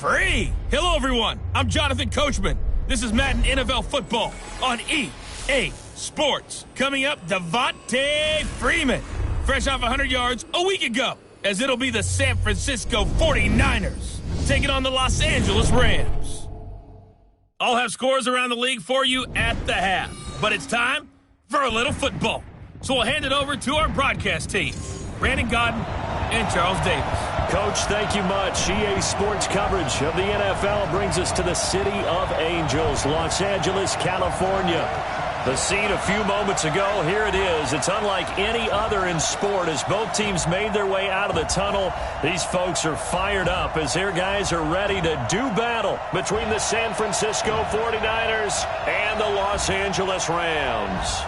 free. Hello, everyone. I'm Jonathan Coachman. This is Madden NFL football on EA Sports. Coming up, Devontae Freeman, fresh off 100 yards a week ago, as it'll be the San Francisco 49ers taking on the Los Angeles Rams. I'll have scores around the league for you at the half, but it's time for a little football. So we'll hand it over to our broadcast team, Brandon Godden and Charles Davis. Coach, thank you much. EA Sports coverage of the NFL brings us to the City of Angels, Los Angeles, California. The scene a few moments ago, here it is. It's unlike any other in sport as both teams made their way out of the tunnel. These folks are fired up as their guys are ready to do battle between the San Francisco 49ers and the Los Angeles Rams.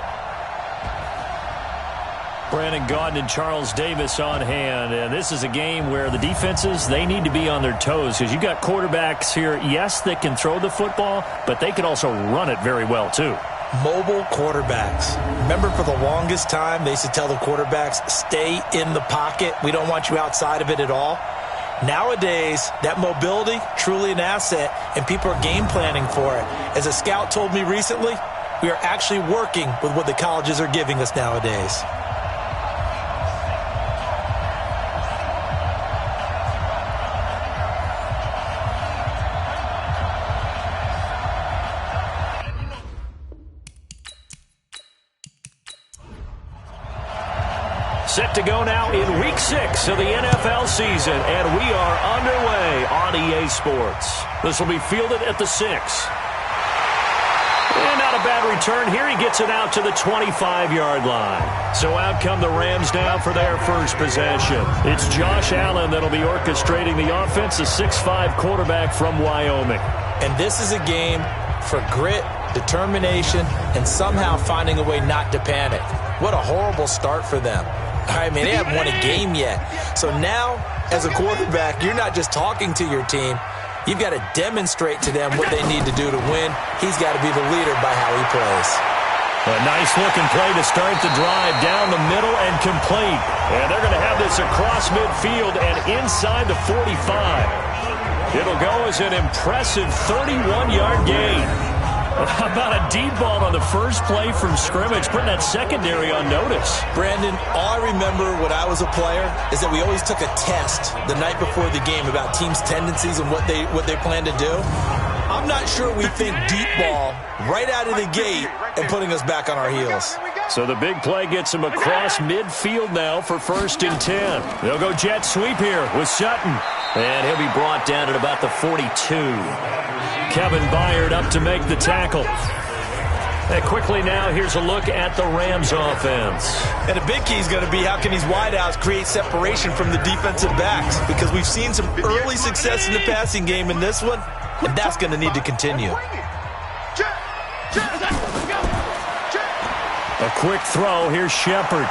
Brandon Gaudin and Charles Davis on hand, and this is a game where the defenses, they need to be on their toes because you've got quarterbacks here, yes, that can throw the football, but they can also run it very well too. Mobile quarterbacks. Remember, for the longest time, they used to tell the quarterbacks, stay in the pocket. We don't want you outside of it at all. Nowadays, that mobility, truly an asset, and people are game planning for it. As a scout told me recently, we are actually working with what the colleges are giving us nowadays. Set to go now in Week 6 of the NFL season, and we are underway on EA Sports. This will be fielded at the 6. And not a bad return. Here he gets it out to the 25-yard line. So out come the Rams now for their first possession. It's Josh Allen that'll be orchestrating the offense, a 6'5 quarterback from Wyoming. And this is a game for grit, determination, and somehow finding a way not to panic. What a horrible start for them. I mean, they haven't won a game yet. So now, as a quarterback, you're not just talking to your team. You've got to demonstrate to them what they need to do to win. He's got to be the leader by how he plays. A nice-looking play to start the drive down the middle and complete. And they're going to have this across midfield and inside the 45. It'll go as an impressive 31-yard gain. How about a deep ball on the first play from scrimmage, putting that secondary on notice? Brandon, all I remember when I was a player is that we always took a test the night before the game about teams' tendencies and what they plan to do. I'm not sure we think deep ball right out of the gate and putting us back on our heels. So the big play gets him across midfield now for 1st and 10. They'll go jet sweep here with Sutton. And he'll be brought down at about the 42. Kevin Byard up to make the tackle. And quickly now, here's a look at the Rams offense. And a big key is going to be how can these wideouts create separation from the defensive backs, because we've seen some early success in the passing game in this one, and that's going to need to continue. A quick throw. Here's Shepard.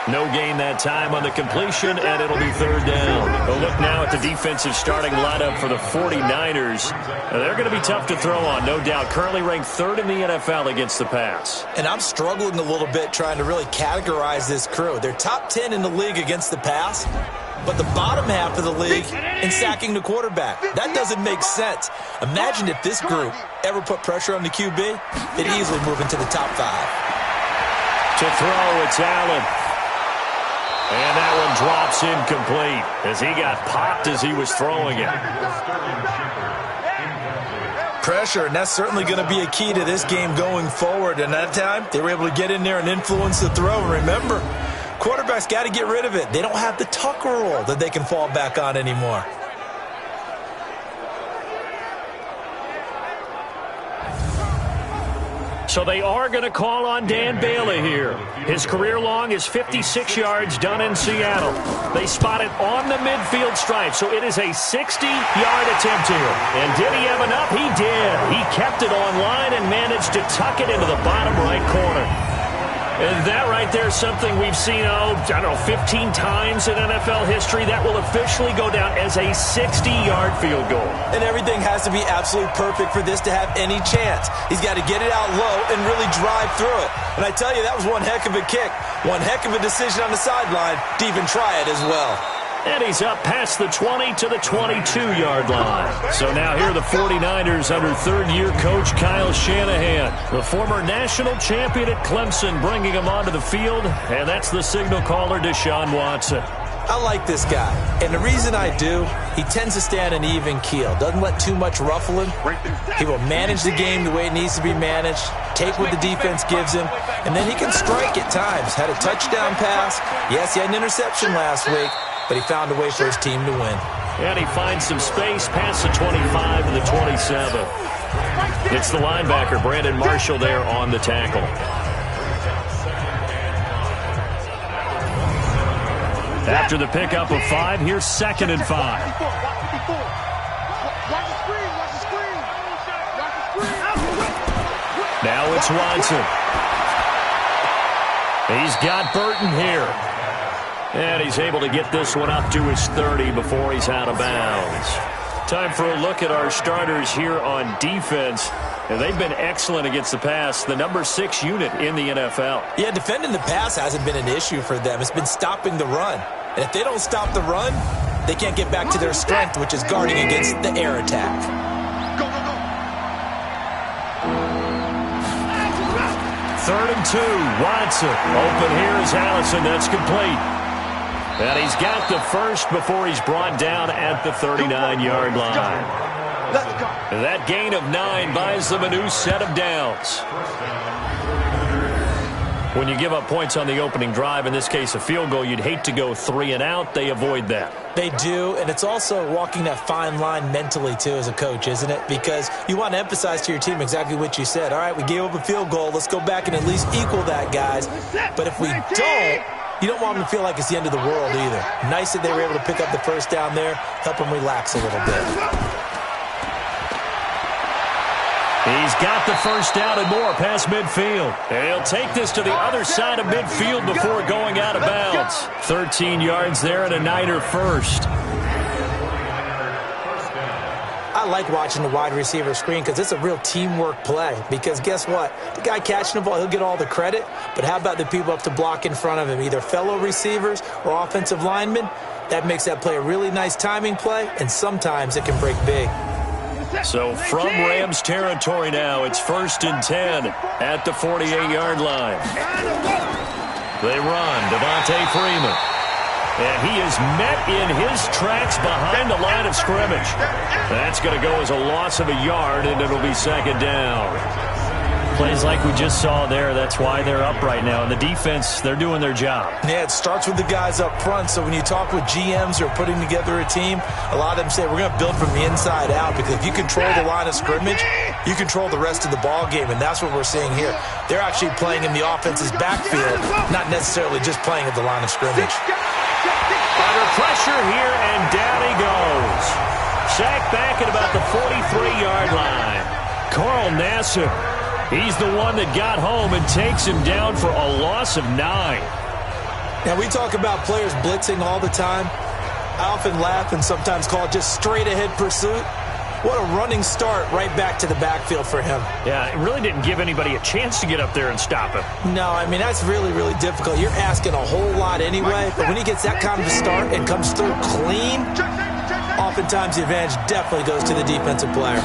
No gain that time on the completion, and it'll be 3rd down. A look now at the defensive starting lineup for the 49ers. They're going to be tough to throw on, no doubt. Currently ranked 3rd in the NFL against the pass. And I'm struggling a little bit trying to really categorize this crew. They're top 10 in the league against the pass, but the bottom half of the league in sacking the quarterback. That doesn't make sense. Imagine if this group ever put pressure on the QB, they'd easily move into the top 5. To throw, it's Allen. And that one drops incomplete as he got popped as he was throwing it. Pressure, and that's certainly going to be a key to this game going forward. And that time, they were able to get in there and influence the throw. And remember, quarterbacks got to get rid of it. They don't have the Tucker rule that they can fall back on anymore. So they are going to call on Dan Bailey here. His career long is 56 yards done in Seattle. They spot it on the midfield stripe, so it is a 60-yard attempt here. And did he have enough? He did. He kept it on line and managed to tuck it into the bottom right corner. And that right there is something we've seen, 15 times in NFL history. That will officially go down as a 60-yard field goal. And everything has to be absolutely perfect for this to have any chance. He's got to get it out low and really drive through it. And I tell you, that was one heck of a kick. One heck of a decision on the sideline to even try it as well. And he's up past the 20 to the 22-yard line. So now here are the 49ers under third-year coach Kyle Shanahan. The former national champion at Clemson bringing him onto the field. And that's the signal caller, Deshaun Watson. I like this guy. And the reason I do, he tends to stay on an even keel. Doesn't let too much ruffle him. He will manage the game the way it needs to be managed, take what the defense gives him, and then he can strike at times. Had a touchdown pass. Yes, he had an interception last week, but he found a way for his team to win. And he finds some space past the 25 to the 27. It's the linebacker, Brandon Marshall, there on the tackle. After the pickup of 5, here's 2nd and 5. Now it's Watson. He's got Burton here. And he's able to get this one up to his 30 before he's out of bounds. Time for a look at our starters here on defense. And they've been excellent against the pass, the number 6 unit in the NFL. Yeah, defending the pass hasn't been an issue for them. It's been stopping the run. And if they don't stop the run, they can't get back to their strength, which is guarding against the air attack. Third and 2, Watson. Open here is Allison. That's complete. And he's got the first before he's brought down at the 39-yard line. That gain of 9 buys them a new set of downs. When you give up points on the opening drive, in this case a field goal, you'd hate to go 3 and out. They avoid that. They do, and it's also walking that fine line mentally, too, as a coach, isn't it? Because you want to emphasize to your team exactly what you said. All right, we gave up a field goal. Let's go back and at least equal that, guys. But if we don't, you don't want them to feel like it's the end of the world either. Nice that they were able to pick up the first down there, help them relax a little bit. He's got the first down and more past midfield. And he'll take this to the other side of midfield before going out of bounds. 13 yards there and a Niner first. I like watching the wide receiver screen because it's a real teamwork play. Because guess what? The guy catching the ball, he'll get all the credit. But how about the people up to block in front of him, either fellow receivers or offensive linemen? That makes that play a really nice timing play, and sometimes it can break big. So from Rams territory now, it's 1st and 10 at the 48-yard line. They run, Devontae Freeman. And he is met in his tracks behind the line of scrimmage. That's going to go as a loss of a yard, and it'll be 2nd down. Plays like we just saw there, that's why they're up right now. And the defense, they're doing their job. Yeah, it starts with the guys up front. So when you talk with GMs who are putting together a team, a lot of them say we're going to build from the inside out, because if you control the line of scrimmage, you control the rest of the ball game, and that's what we're seeing here. They're actually playing in the offense's backfield, not necessarily just playing at the line of scrimmage. Under pressure here, and down he goes. Sacked back at about the 43-yard line. Carl Nassib. He's the one that got home and takes him down for a loss of 9. Now, we talk about players blitzing all the time. I often laugh and sometimes call it just straight-ahead pursuit. What a running start right back to the backfield for him. Yeah, it really didn't give anybody a chance to get up there and stop him. No, I mean, that's really, really difficult. You're asking a whole lot anyway, but when he gets that kind of a start and comes through clean, oftentimes the advantage definitely goes to the defensive player.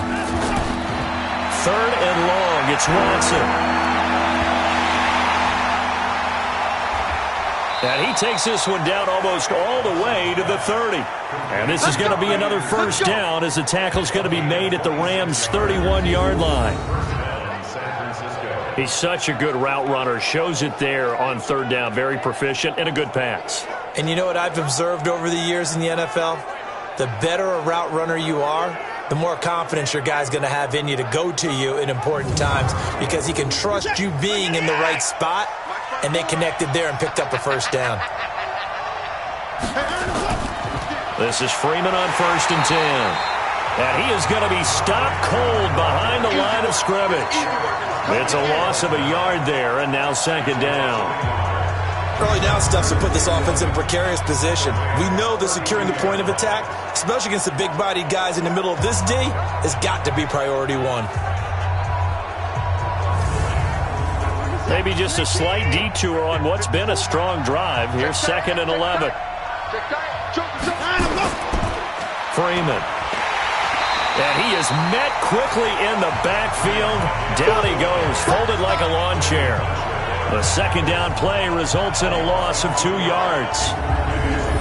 3rd and long, it's Watson. And he takes this one down almost all the way to the 30. And this is going to be another first down as the tackle's going to be made at the Rams' 31-yard line. He's such a good route runner. Shows it there on 3rd down. Very proficient and a good pass. And you know what I've observed over the years in the NFL? The better a route runner you are, the more confidence your guy's going to have in you to go to you in important times, because he can trust you being in the right spot, and they connected there and picked up a first down. This is Freeman on 1st and 10. And he is going to be stopped cold behind the line of scrimmage. It's a loss of a yard there, and now 2nd down. Early down stuff to put this offense in a precarious position. We know that securing the point of attack, especially against the big-bodied guys in the middle of this D, has got to be priority 1. Maybe just a slight detour on what's been a strong drive. Here's 2nd and 11. Freeman. And he is met quickly in the backfield. Down he goes, folded like a lawn chair. The second down play results in a loss of 2 yards.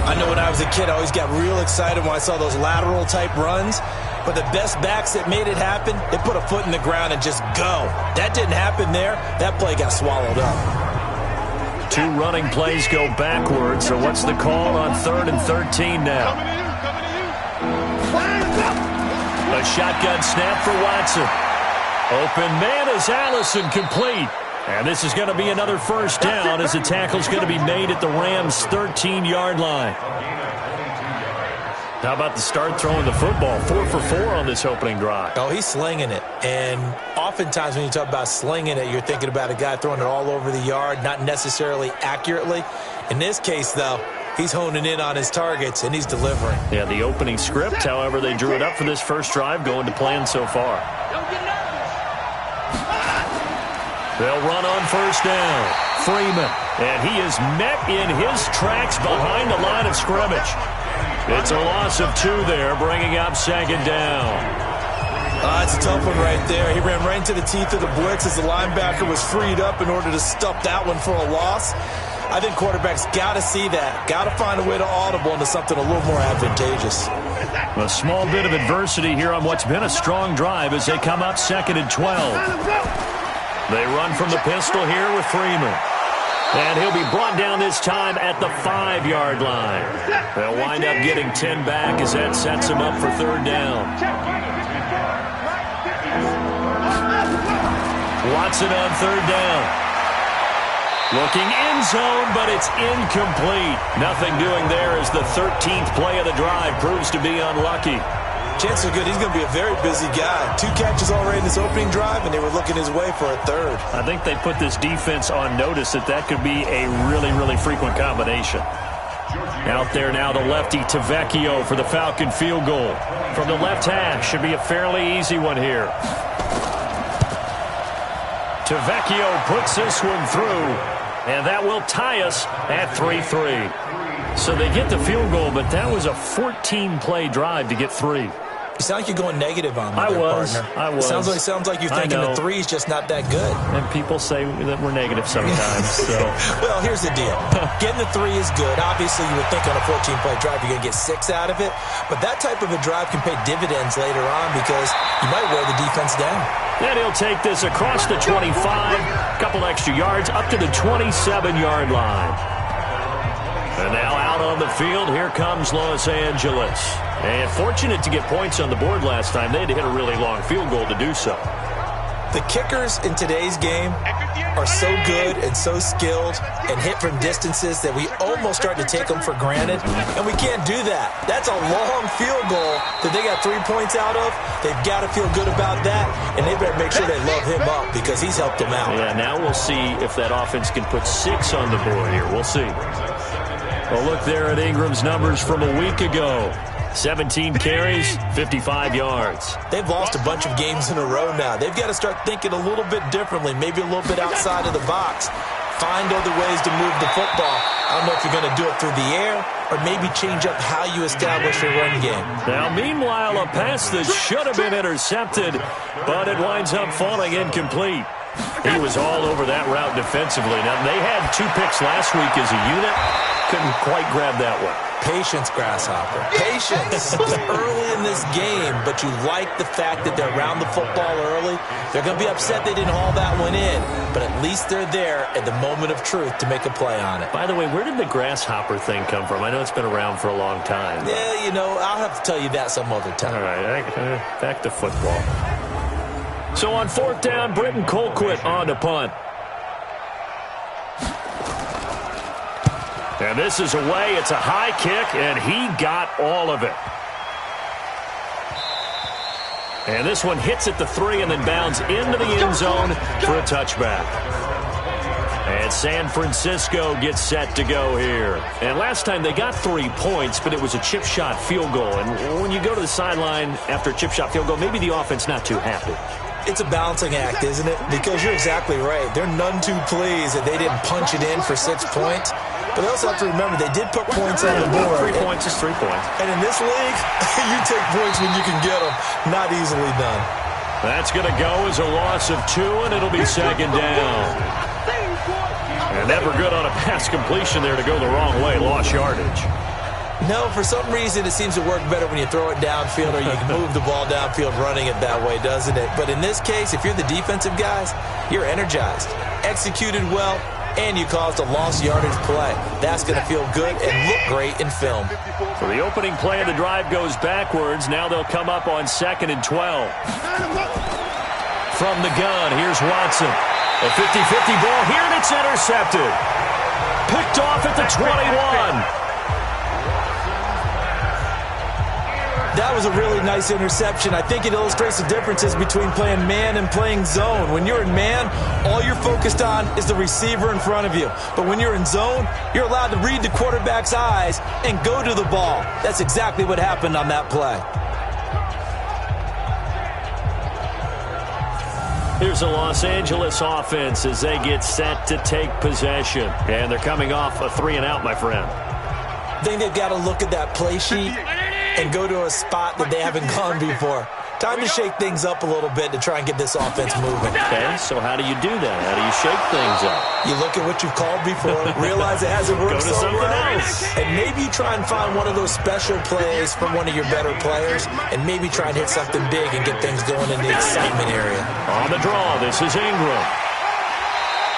I know when I was a kid, I always got real excited when I saw those lateral type runs. But the best backs that made it happen, they put a foot in the ground and just go. That didn't happen there. That play got swallowed up. 2 running plays go backwards. So what's the call on 3rd and 13 now? A shotgun snap for Watson. Open man is Allison, complete. And this is going to be another first down as the tackle's going to be made at the Rams' 13-yard line. How about the start throwing the football? 4 for 4 on this opening drive. Oh, he's slinging it. And oftentimes when you talk about slinging it, you're thinking about a guy throwing it all over the yard, not necessarily accurately. In this case, though, he's honing in on his targets, and he's delivering. Yeah, the opening script, however, they drew it up for this first drive, going to plan so far. They'll run on first down. Freeman, and he is met in his tracks behind the line of scrimmage. It's a loss of 2 there, bringing up second down. It's a tough one right there. He ran right into the teeth of the blitz as the linebacker was freed up in order to stop that one for a loss. I think quarterbacks got to see that. Got to find a way to audible into something a little more advantageous. A small bit of adversity here on what's been a strong drive as they come up 2nd and 12. They run from the pistol here with Freeman. And he'll be brought down this time at the 5-yard line. They'll wind up getting 10 back as that sets him up for 3rd down. Watson on 3rd down. Looking end zone, but it's incomplete. Nothing doing there as the 13th play of the drive proves to be unlucky. Chances are good he's going to be a very busy guy. 2 catches already in this opening drive, and they were looking his way for a 3rd. I think they put this defense on notice that could be a really, really frequent combination. Out there now, the lefty Tavecchio for the Falcon field goal. From the left hash, should be a fairly easy one here. Tavecchio puts this one through, and that will tie us at 3-3. So they get the field goal, but that was a 14-play drive to get 3. You sound like you're going negative on me, I was. Sounds like you're thinking the 3 is just not that good. And people say that we're negative sometimes. So. Well, here's the deal. Getting the 3 is good. Obviously, you would think on a 14-play drive you're going to get 6 out of it. But that type of a drive can pay dividends later on because you might wear the defense down. And he'll take this across the 25, a couple extra yards, up to the 27-yard line. And now out on the field, here comes Los Angeles. And fortunate to get points on the board last time. They had to hit a really long field goal to do so. The kickers in today's game are so good and so skilled and hit from distances that we almost start to take them for granted. And we can't do that. That's a long field goal that they got 3 points out of. They've got to feel good about that. And they better make sure they love him up because he's helped them out. Yeah, now we'll see if that offense can put 6 on the board here. We'll see. Well, look there at Ingram's numbers from a week ago. 17 carries, 55 yards. They've lost a bunch of games in a row now. They've got to start thinking a little bit differently, maybe a little bit outside of the box. Find other ways to move the football. I don't know if you're going to do it through the air or maybe change up how you establish your run game. Now, meanwhile, a pass that should have been intercepted, but it winds up falling incomplete. He was all over that route defensively. Now, they had 2 picks last week as a unit. Couldn't quite grab that one. Patience, Grasshopper. Patience. It's early in this game, but you like the fact that they're around the football early. They're going to be upset they didn't haul that one in, but at least they're there at the moment of truth to make a play on it. By the way, where did the Grasshopper thing come from? I know it's been around for a long time. Yeah, you know, I'll have to tell you that some other time. All right, back to football. So on 4th down, Britton Colquitt on to punt. And this is away. It's a high kick, and he got all of it. And this one hits at the 3 and then bounds into the end zone for a touchback. And San Francisco gets set to go here. And last time they got 3 points, but it was a chip shot field goal. And when you go to the sideline after a chip shot field goal, maybe the offense not too happy. It's a balancing act, isn't it? Because you're exactly right. They're none too pleased that they didn't punch it in for 6 points. But they also have to remember they did put points on the board. 3 points is 3 points. And in this league, you take points when you can get them. Not easily done. That's going to go as a loss of 2, and it'll be second down. And never good on a pass completion there to go the wrong way. Lost yardage. No, for some reason it seems to work better when you throw it downfield or you can move the ball downfield running it that way, doesn't it? But in this case, if you're the defensive guys, you're energized, executed well, and you caused a lost yardage play. That's going to feel good and look great in film. So the opening play of the drive goes backwards. Now they'll come up on 2nd and 12. From the gun, here's Watson. A 50-50 ball here, and it's intercepted. Picked off at the 21. That was a really nice interception. I think it illustrates the differences between playing man and playing zone. When you're in man, all you're focused on is the receiver in front of you. But when you're in zone, you're allowed to read the quarterback's eyes and go to the ball. That's exactly what happened on that play. Here's the Los Angeles offense as they get set to take possession. And they're coming off a 3-and-out, my friend. I think they've got to look at that play sheet and go to a spot that they haven't gone before. Time to shake things up a little bit to try and get this offense moving. Okay, so how do you do that? How do you shake things up? You look at what you've called before, realize it hasn't worked somewhere else, and maybe try and find one of those special plays from one of your better players, and maybe try and hit something big and get things going in the excitement area. On the draw, this is Ingram.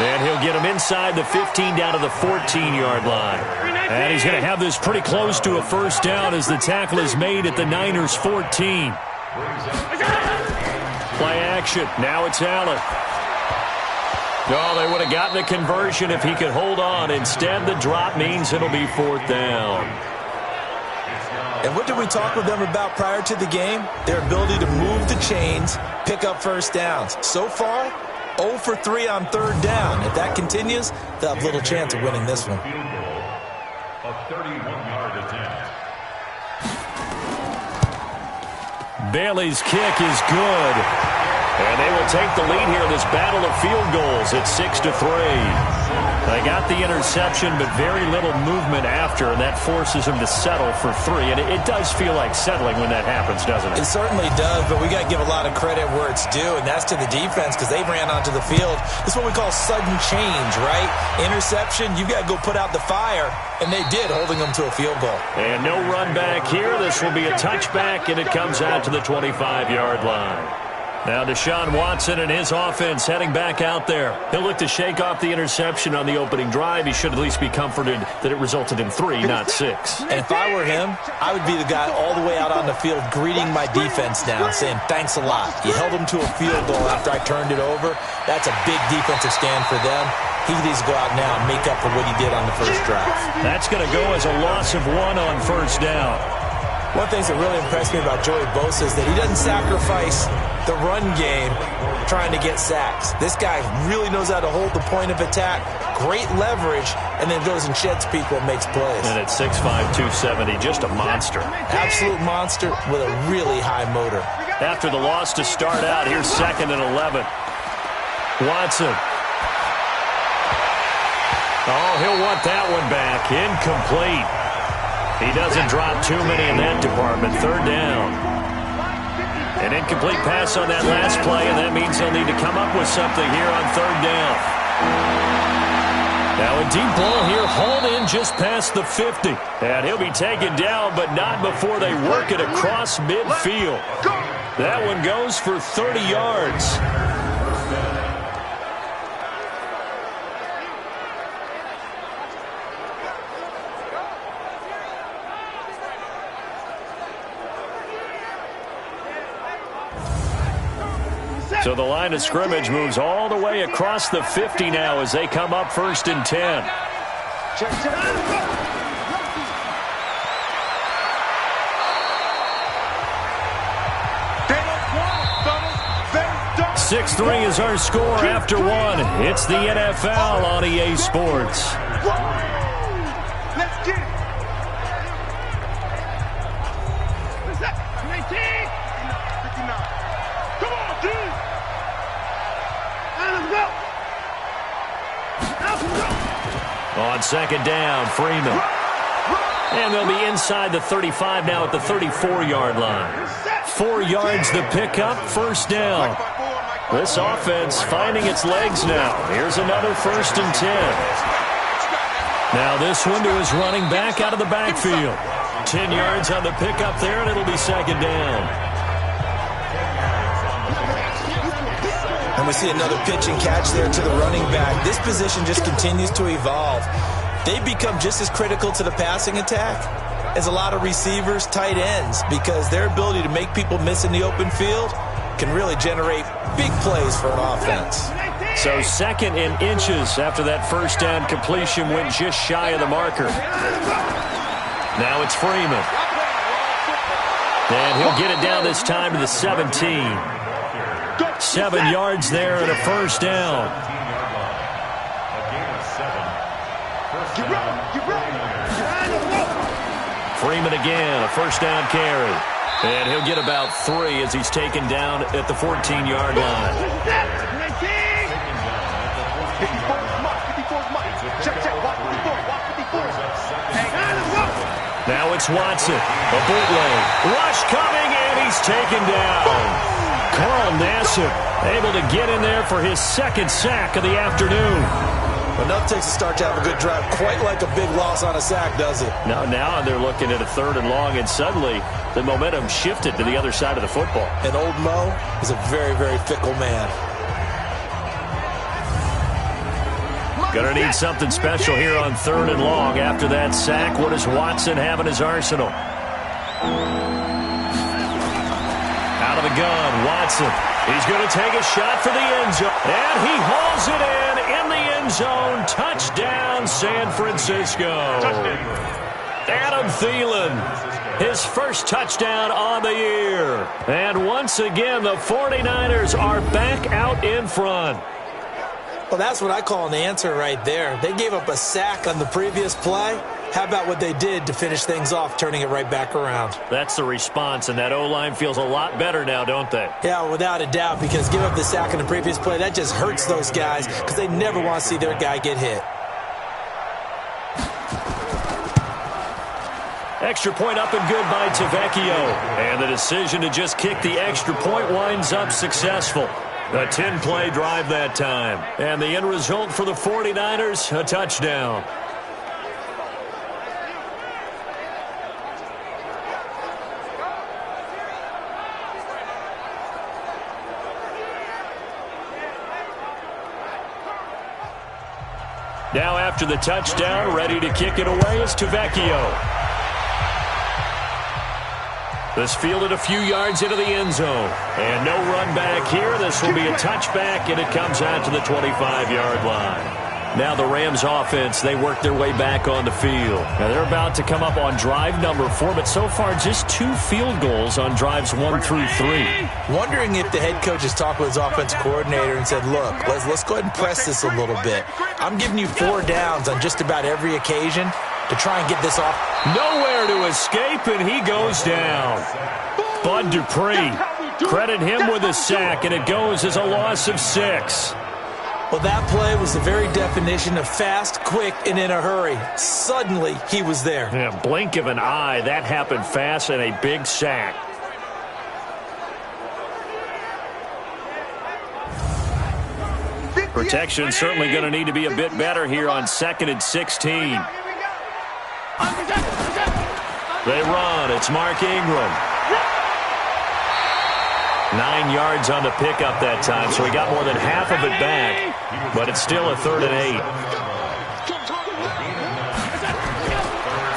And he'll get him inside the 15 down to the 14-yard line. And he's going to have this pretty close to a first down as the tackle is made at the Niners' 14. Play action. Now it's Allen. Oh, they would have gotten a conversion if he could hold on. Instead, the drop means it'll be 4th down. And what did we talk with them about prior to the game? Their ability to move the chains, pick up first downs. So far, 0 for 3 on 3rd down. If that continues, they'll have little chance of winning this one. A 31-yard attempt. Bailey's kick is good. And they will take the lead here in this battle of field goals at 6-3. They got the interception, but very little movement after, and that forces them to settle for 3. And it does feel like settling when that happens, doesn't it? It certainly does, but we got to give a lot of credit where it's due, and that's to the defense because they ran onto the field. This is what we call sudden change, right? Interception, you got to go put out the fire, and they did, holding them to a field goal. And no run back here. This will be a touchback, and it comes out to the 25-yard line. Now Deshaun Watson and his offense heading back out there. He'll look to shake off the interception on the opening drive. He should at least be comforted that it resulted in 3, not 6. And if I were him, I would be the guy all the way out on the field greeting my defense down, saying thanks a lot. You held them to a field goal after I turned it over. That's a big defensive stand for them. He needs to go out now and make up for what he did on the first drive. That's going to go as a loss of 1 on first down. One thing that really impressed me about Joey Bosa is that he doesn't sacrifice the run game trying to get sacks. This guy really knows how to hold the point of attack, great leverage, and then goes and sheds people and makes plays. And at 6'5", 270, just a monster. Absolute monster with a really high motor. After the loss to start out, here's 2nd and 11. Watson. Oh, he'll want that one back. Incomplete. He doesn't drop too many in that department. 3rd down. An incomplete pass on that last play, and that means they'll need to come up with something here on 3rd down. Now a deep ball here, hauled in just past the 50. And he'll be taken down, but not before they work it across midfield. That one goes for 30 yards. So the line of scrimmage moves all the way across the 50 now as they come up 1st and 10. 6-3 is our score after 1. It's the NFL on EA Sports. Let's get it. Come on, dude. On second down, Freeman. And they'll be inside the 35 now at the 34-yard line. 4 yards the pickup, first down. This offense finding its legs now. Here's another 1st and 10. Now this one to his running back out of the backfield. 10 yards on the pickup there, and it'll be second down. And we see another pitch and catch there to the running back. This position just continues to evolve. They've become just as critical to the passing attack as a lot of receivers, tight ends, because their ability to make people miss in the open field can really generate big plays for an offense. So 2nd and inches after that first down completion went just shy of the marker. Now it's Freeman. And he'll get it down this time to the 17. 7 yards there and a first down. Freeman again, a first down carry. And he'll get about 3 as he's taken down at the 14-yard line. Now it's Watson. A bootleg. Rush coming, and he's taken down. Carl Nassib able to get in there for his 2nd sack of the afternoon. Enough takes a start to have a good drive. Quite like a big loss on a sack, does it? Now they're looking at a 3rd and long, and suddenly the momentum shifted to the other side of the football. And old Mo is a very, very fickle man. Going to need something special here on 3rd and long. After that sack, what does Watson have in his arsenal? Out of the gun, Watson. He's going to take a shot for the end zone. And he hauls it in the end zone. Touchdown, San Francisco. Adam Thielen, his first touchdown on the year. And once again, the 49ers are back out in front. Well, that's what I call an answer right there. They gave up a sack on the previous play. How about what they did to finish things off, turning it right back around? That's the response, and that O-line feels a lot better now, don't they? Yeah, without a doubt, because give up the sack on the previous play, that just hurts those guys because they never want to see their guy get hit. Extra point up and good by Tavecchio. And the decision to just kick the extra point winds up successful. A 10-play drive that time. And the end result for the 49ers, a touchdown. Now after the touchdown, ready to kick it away is Tavecchio. This fielded a few yards into the end zone. And no run back here. This will be a touchback, and it comes out to the 25-yard line. Now the Rams offense, they work their way back on the field. Now they're about to come up on drive number 4, but so far just 2 field goals on drives 1 through 3. Wondering if the head coach has talked with his offensive coordinator and said, look, let's go ahead and press this a little bit. I'm giving you 4 downs on just about every occasion to try and get this off. Nowhere to escape, and he goes down. Bud Dupree, credit him with a sack, and it goes as a loss of 6. Well, that play was the very definition of fast, quick, and in a hurry. Suddenly, he was there. Yeah, blink of an eye, that happened fast, and a big sack. Protection certainly going to need to be a bit better here on 2nd and 16. They run. It's Mark Ingram. 9 yards on the pickup that time, so he got more than half of it back, but it's still a 3rd and 8.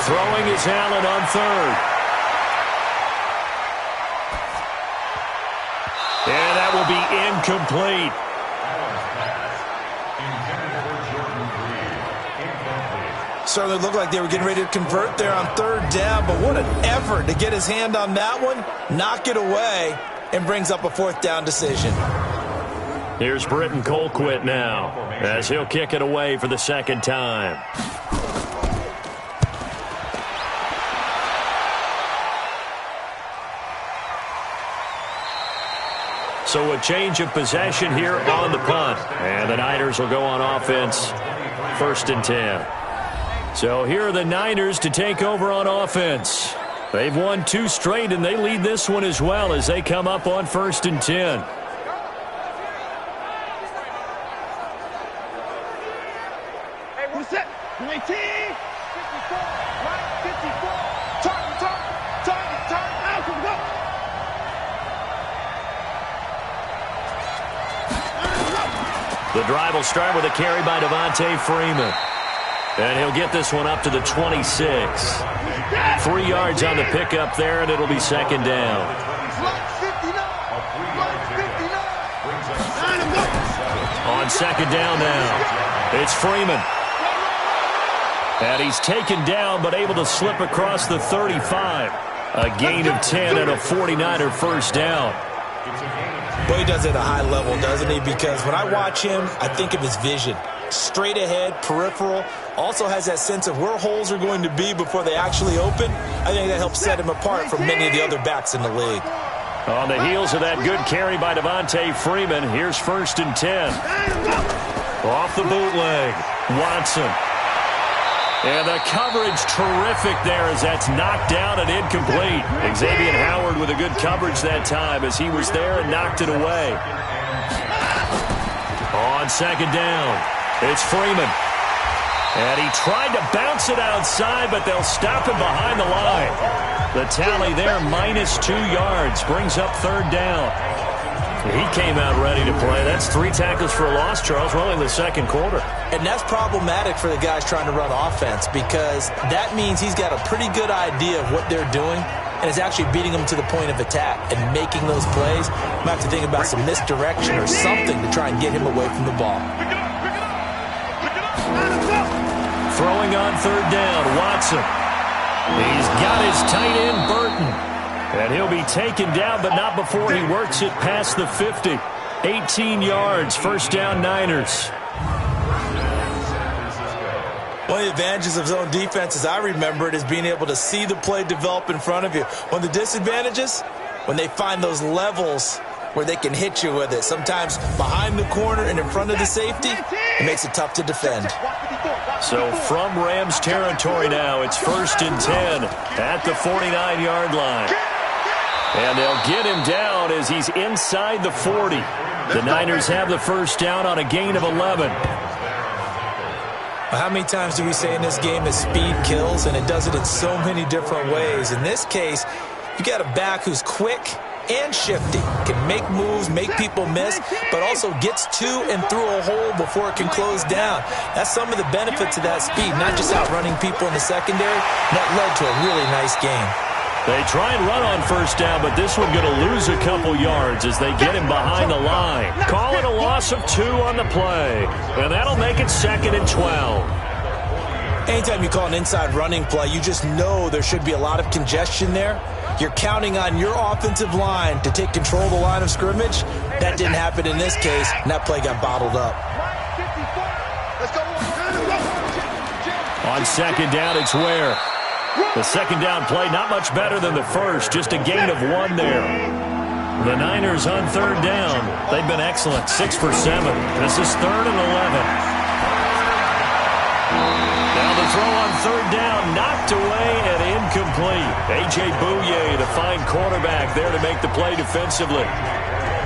Throwing is Allen on 3rd. And that will be incomplete. Certainly looked like they were getting ready to convert there on 3rd down, but what an effort to get his hand on that one, knock it away, and brings up a 4th down decision. Here's Britton Colquitt now, as he'll kick it away for the 2nd time. So a change of possession here on the punt. And the Niners will go on offense, 1st and 10. So here are the Niners to take over on offense. They've won 2 straight, and they lead this one as well as they come up on 1st and 10. Hey, what's that? 19, 54, right? 54. Target, out, go. The drive will start with a carry by Devontae Freeman. And he'll get this one up to the 26. 3 yards on the pickup there, and it'll be 2nd down. On 2nd down now, it's Freeman. And he's taken down, but able to slip across the 35. A gain of 10 and a 49er first down. Well, he does it at a high level, doesn't he? Because when I watch him, I think of his vision. Straight ahead, peripheral, also has that sense of where holes are going to be before they actually open. I think that helps set him apart from many of the other backs in the league. On the heels of that good carry by Devontae Freeman, here's 1st and 10. Off the bootleg, Watson. And the coverage terrific there as that's knocked down and incomplete. Xavier Howard with a good coverage that time as he was there and knocked it away. On 2nd down, it's Freeman. And he tried to bounce it outside, but they'll stop him behind the line. The tally there, -2 yards, brings up 3rd down. He came out ready to play. That's 3 tackles for a loss, Charles, well in the 2nd quarter. And that's problematic for the guys trying to run offense because that means he's got a pretty good idea of what they're doing and is actually beating them to the point of attack and making those plays. Might have to think about some misdirection or something to try and get him away from the ball. Throwing on 3rd down, Watson. He's got his tight end, Burton. And he'll be taken down, but not before he works it past the 50. 18 yards, 1st down Niners. One of the advantages of zone defense, as I remember it, is being able to see the play develop in front of you. One of the disadvantages, when they find those levels where they can hit you with it. Sometimes behind the corner and in front of the safety, it makes it tough to defend. So from Rams territory now, it's 1st and 10 at the 49-yard line. And they'll get him down as he's inside the 40. The Niners have the 1st down on a gain of 11. How many times do we say in this game that speed kills, and it does it in so many different ways? In this case, you got a back who's quick and shifty, can make moves, make people miss, but also gets to and through a hole before it can close down. That's some of the benefits of that speed, not just outrunning people in the secondary. That led to a really nice game. They try and run on 1st down, but this one going to lose a couple yards as they get him behind the line. Call it a loss of 2 on the play, and that'll make it 2nd and 12. Anytime you call an inside running play, you just know there should be a lot of congestion there. You're counting on your offensive line to take control of the line of scrimmage. That didn't happen in this case, and that play got bottled up. On 2nd down, it's Ware. The 2nd down play, not much better than the first, just a gain of 1 there. The Niners on 3rd down. They've been excellent, 6 for 7. This is 3rd and 11. Now the throw on 3rd down, knocked away and incomplete. A.J. Bouye, the fine quarterback, there to make the play defensively.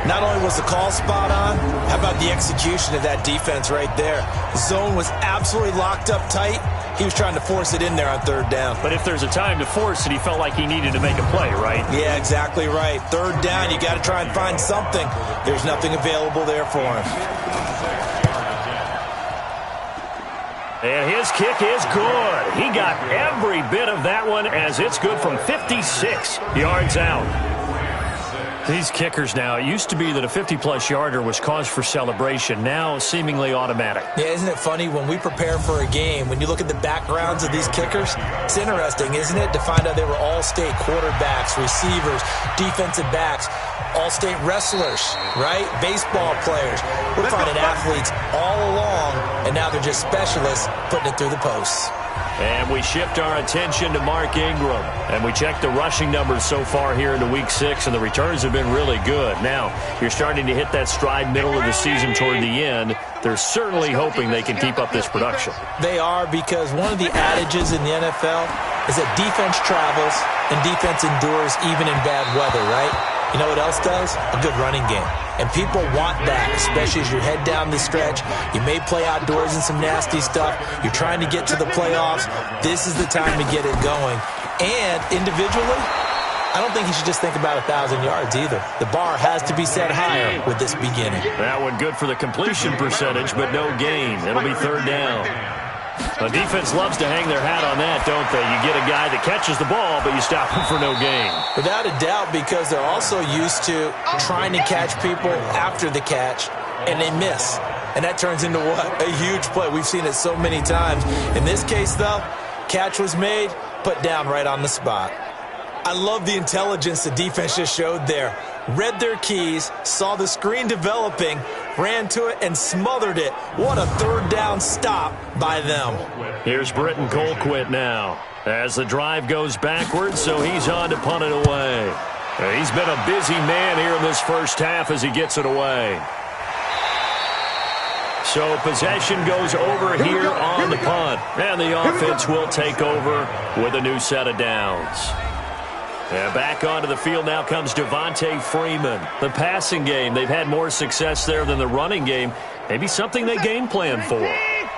Not only was the call spot on, how about the execution of that defense right there? The zone was absolutely locked up tight. He was trying to force it in there on 3rd down. But if there's a time to force it, he felt like he needed to make a play, right? Yeah, exactly right. 3rd down, you got to try and find something. There's nothing available there for him. And his kick is good. He got every bit of that one as it's good from 56 yards out. These kickers now, it used to be that a 50-plus yarder was cause for celebration. Now, seemingly automatic. Yeah, isn't it funny when we prepare for a game, when you look at the backgrounds of these kickers, it's interesting, isn't it, to find out they were all-state quarterbacks, receivers, defensive backs, all-state wrestlers, right? Baseball players. We're finding athletes all along, and now they're just specialists putting it through the posts. And we shift our attention to Mark Ingram. And we check the rushing numbers so far here into Week 6, and the returns have been really good. Now, you're starting to hit that stride middle of the season toward the end. They're certainly hoping they can keep up this production. They are, because one of the adages in the NFL is that defense travels and defense endures even in bad weather, right? You know what else does? A good running game. And people want that, especially as you head down the stretch. You may play outdoors in some nasty stuff. You're trying to get to the playoffs. This is the time to get it going. And individually, I don't think you should just think about 1,000 yards either. The bar has to be set higher with this beginning. That one good for the completion percentage, but no gain. It'll be third down. The defense loves to hang their hat on that, don't they? You get a guy that catches the ball, but you stop him for no gain. Without a doubt, because they're also used to trying to catch people after the catch, and they miss. And that turns into what? A huge play. We've seen it so many times. In this case, though, catch was made, put down right on the spot. I love the intelligence the defense just showed there. Read their keys, saw the screen developing, ran to it, and smothered it. What a third down stop by them. Here's Britton Colquitt now as the drive goes backwards, so he's on to punt it away. He's been a busy man here in this first half as he gets it away. So possession goes over here on the punt, and the offense will take over with a new set of downs. And back onto the field now comes Devontae Freeman. The passing game, they've had more success there than the running game. Maybe something they game plan for.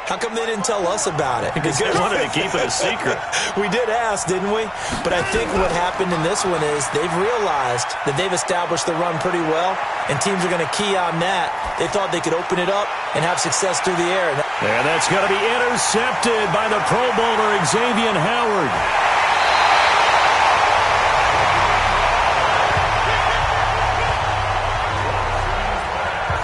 How come they didn't tell us about it? Because they wanted to keep it a secret. We did ask, didn't we? But I think what happened in this one is they've realized that they've established the run pretty well, and teams are going to key on that. They thought they could open it up and have success through the air. And that's going to be intercepted by the Pro Bowler Xavier Howard.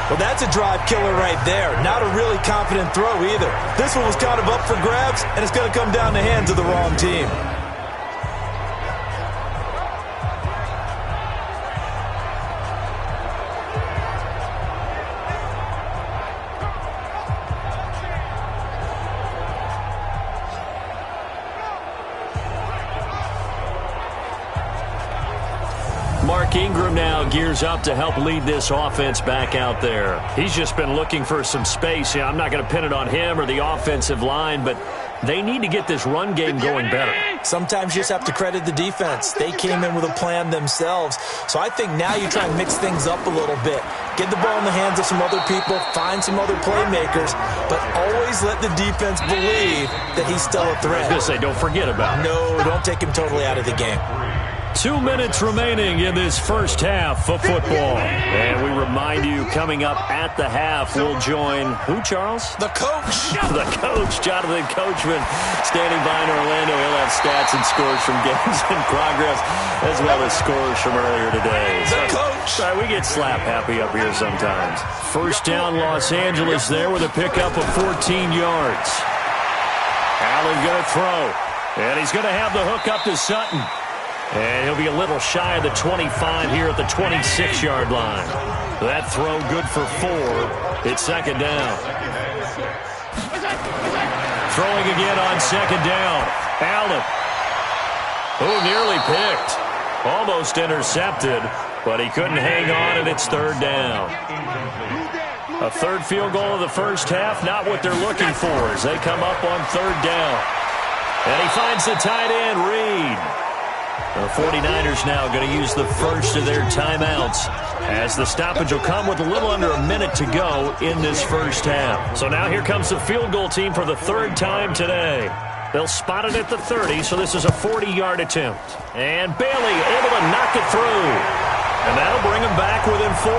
Well, that's a drive killer right there. Not a really confident throw either. This one was kind of up for grabs, and it's going to come down the hands of the wrong team. Mark Ingram now gears up to help lead this offense back out there. He's just been looking for some space. I'm not going to pin it on him or the offensive line, but they need to get this run game going better. Sometimes you just have to credit the defense. They came in with a plan themselves. So I think now you try and mix things up a little bit. Get the ball in the hands of some other people, find some other playmakers, but always let the defense believe that he's still a threat. I was going to say, don't forget about it. No, don't take him totally out of the game. 2 minutes remaining in this first half of football. And we remind you, coming up at the half, we'll join who, Charles? The coach. The coach, Jonathan Coachman, standing by in Orlando. He'll have stats and scores from games in progress, as well as scores from earlier today. The coach. Sorry, we get slap happy up here sometimes. First down, Los Angeles there with a pickup of 14 yards. Allen going to throw. And he's going to have the hook up to Sutton. And he'll be a little shy of the 25 here at the 26-yard line. That throw good for 4. It's second down. Throwing again on second down. Allen. Nearly picked. Almost intercepted, but he couldn't hang on, and it's third down. A third field goal of the first half, not what they're looking for as they come up on third down. And he finds the tight end, Reed. The 49ers now going to use the first of their timeouts as the stoppage will come with a little under a minute to go in this first half. So now here comes the field goal team for the third time today. They'll spot it at the 30, so this is a 40-yard attempt. And Bailey able to knock it through. And that'll bring him back within 4.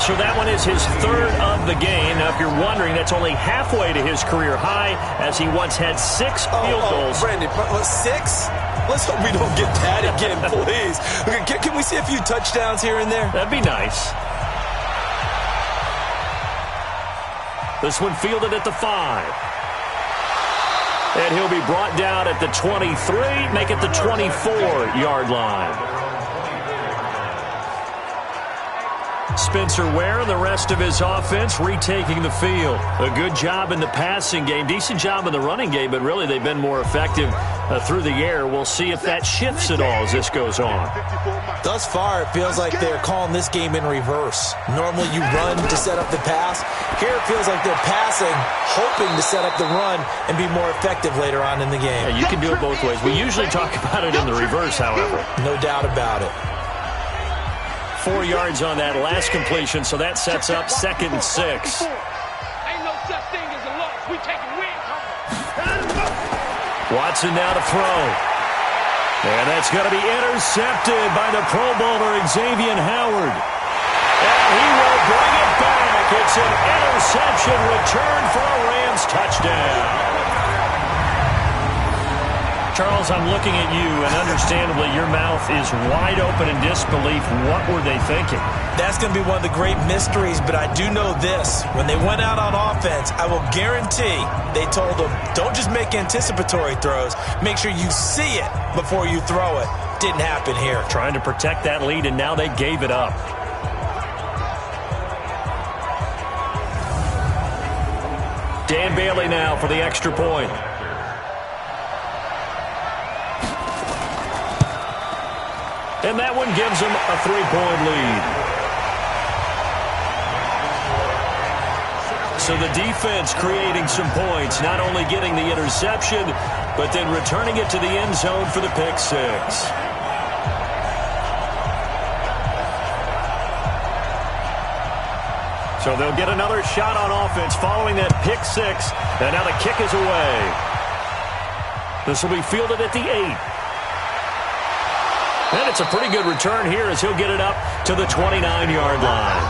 So that one is his third of the game. Now, if you're wondering, that's only halfway to his career high as he once had 6 field goals. Brandon, 6? Let's hope we don't get that again, please. Can we see a few touchdowns here and there? That'd be nice. This one fielded at the 5. And he'll be brought down at the 23, make it the 24-yard line. Spencer Ware and the rest of his offense retaking the field. A good job in the passing game, decent job in the running game, but really they've been more effective through the air. We'll see if that shifts at all as this goes on. Thus far, it feels like they're calling this game in reverse. Normally you run to set up the pass. Here it feels like they're passing, hoping to set up the run and be more effective later on in the game. Yeah, you can do it both ways. We usually talk about it in the reverse, however. No doubt about it. 4 yards on that last completion, so that sets up 2nd and 6. Ain't no such thing as a loss. We taking wins. Watson now to throw. And that's going to be intercepted by the Pro Bowler Xavier Howard. And he will bring it back. It's an interception return for a Rams touchdown. Charles, I'm looking at you, and understandably, your mouth is wide open in disbelief. What were they thinking? That's going to be one of the great mysteries, but I do know this. When they went out on offense, I will guarantee they told them, don't just make anticipatory throws. Make sure you see it before you throw it. Didn't happen here. Trying to protect that lead, and now they gave it up. Dan Bailey now for the extra point. And that one gives them a 3-point lead. So the defense creating some points, not only getting the interception, but then returning it to the end zone for the pick six. So they'll get another shot on offense following that pick six. And now the kick is away. This will be fielded at the 8. And it's a pretty good return here as he'll get it up to the 29-yard line.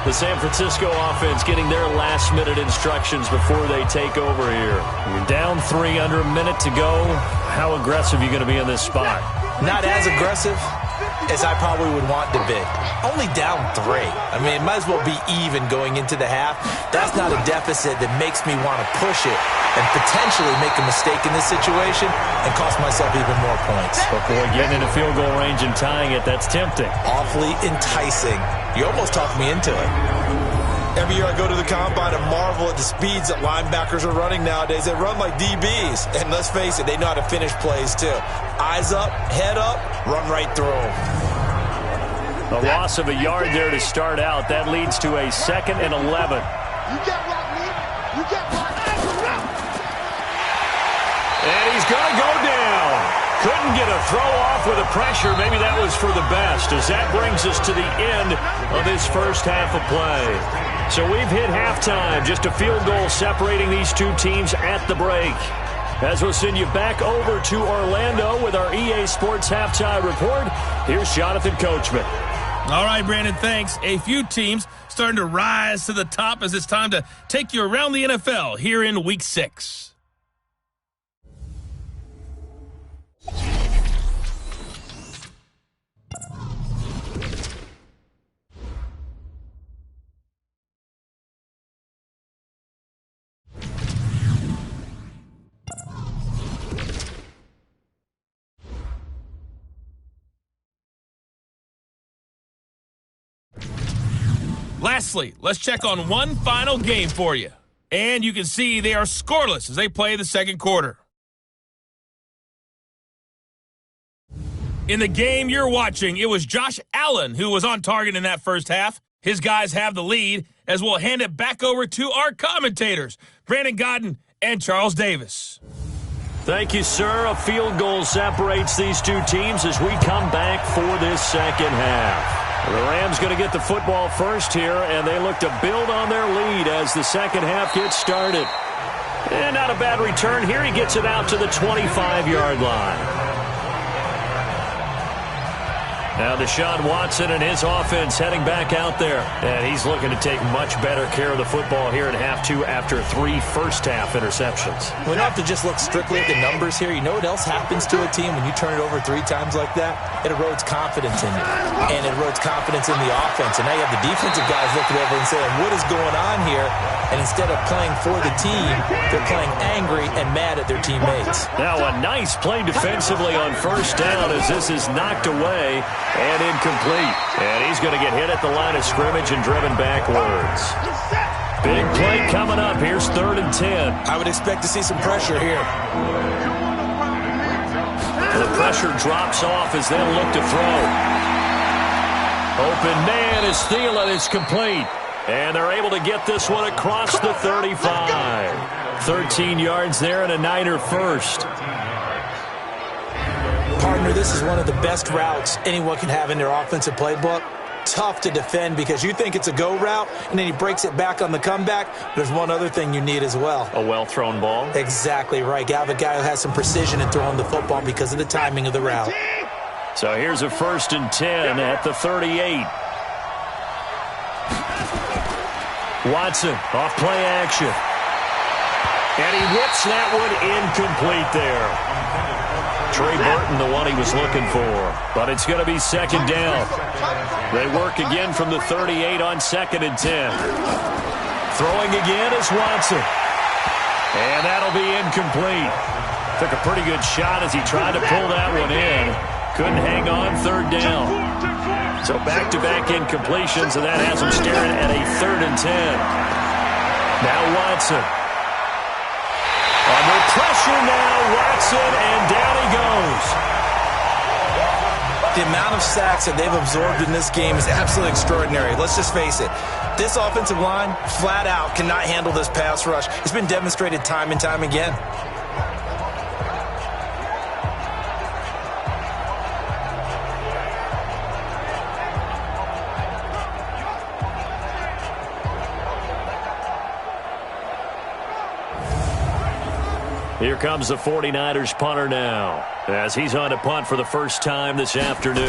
The San Francisco offense getting their last-minute instructions before they take over here. You're down 3, under a minute to go. How aggressive are you going to be in this spot? Not as aggressive as I probably would want to be. Only down 3. I mean, it might as well be even going into the half. That's not a deficit that makes me want to push it and potentially make a mistake in this situation and cost myself even more points. But boy, getting into field goal range and tying it, that's tempting. Awfully enticing. You almost talked me into it. Every year I go to the combine and marvel at the speeds that linebackers are running nowadays. They run like DBs. And let's face it, they know how to finish plays too. Eyes up, head up, run right through them. A loss of a yard there to start out. That leads to a 2nd and 11. You get right, man. You get right. And he's going to go down. Couldn't get a throw off with the pressure. Maybe that was for the best, as that brings us to the end of this first half of play. So we've hit halftime. Just a field goal separating these two teams at the break. As we'll send you back over to Orlando with our EA Sports Halftime Report, here's Jonathan Coachman. All right, Brandon, thanks. A few teams starting to rise to the top as it's time to take you around the NFL here in Week 6. Lastly, let's check on one final game for you. And you can see they are scoreless as they play the second quarter. In the game you're watching, it was Josh Allen who was on target in that first half. His guys have the lead as we'll hand it back over to our commentators, Brandon Godden and Charles Davis. Thank you, sir. A field goal separates these two teams as we come back for this second half. The Rams going to get the football first here, and they look to build on their lead as the second half gets started. And not a bad return here. He gets it out to the 25-yard line. Now Deshaun Watson and his offense heading back out there. And he's looking to take much better care of the football here in half two after 3 first-half interceptions. We don't have to just look strictly at the numbers here. You know what else happens to a team when you turn it over 3 times like that? It erodes confidence in you. And it erodes confidence in the offense. And now you have the defensive guys looking over and saying, what is going on here? And instead of playing for the team, they're playing angry and mad at their teammates. Now a nice play defensively on first down as this is knocked away and incomplete. And he's going to get hit at the line of scrimmage and driven backwards. Big play coming up. Here's 3rd and 10. I would expect to see some pressure here. The pressure drops off as they'll look to throw. Open man is Thielen. It's complete. And they're able to get this one across the 35. 13 yards there and a Niner first. Partner, this is one of the best routes anyone can have in their offensive playbook. Tough to defend because you think it's a go route, and then he breaks it back on the comeback. There's one other thing you need as well. A well-thrown ball? Exactly right. You have a guy who has some precision in throwing the football because of the timing of the route. So here's a 1st and 10 at the 38. Watson off play action. And he whips that one incomplete there. Trey Burton, the one he was looking for. But it's going to be 2nd down. They work again from the 38 on 2nd and 10. Throwing again is Watson. And that'll be incomplete. Took a pretty good shot as he tried to pull that one in. Couldn't hang on 3rd down. So back-to-back incompletions, and that has him staring at a 3rd and 10. Now Watson. Under pressure now, Watson, and down he goes. The amount of sacks that they've absorbed in this game is absolutely extraordinary. Let's just face it. This offensive line, flat out, cannot handle this pass rush. It's been demonstrated time and time again. Here comes the 49ers punter now, as he's on to punt for the first time this afternoon.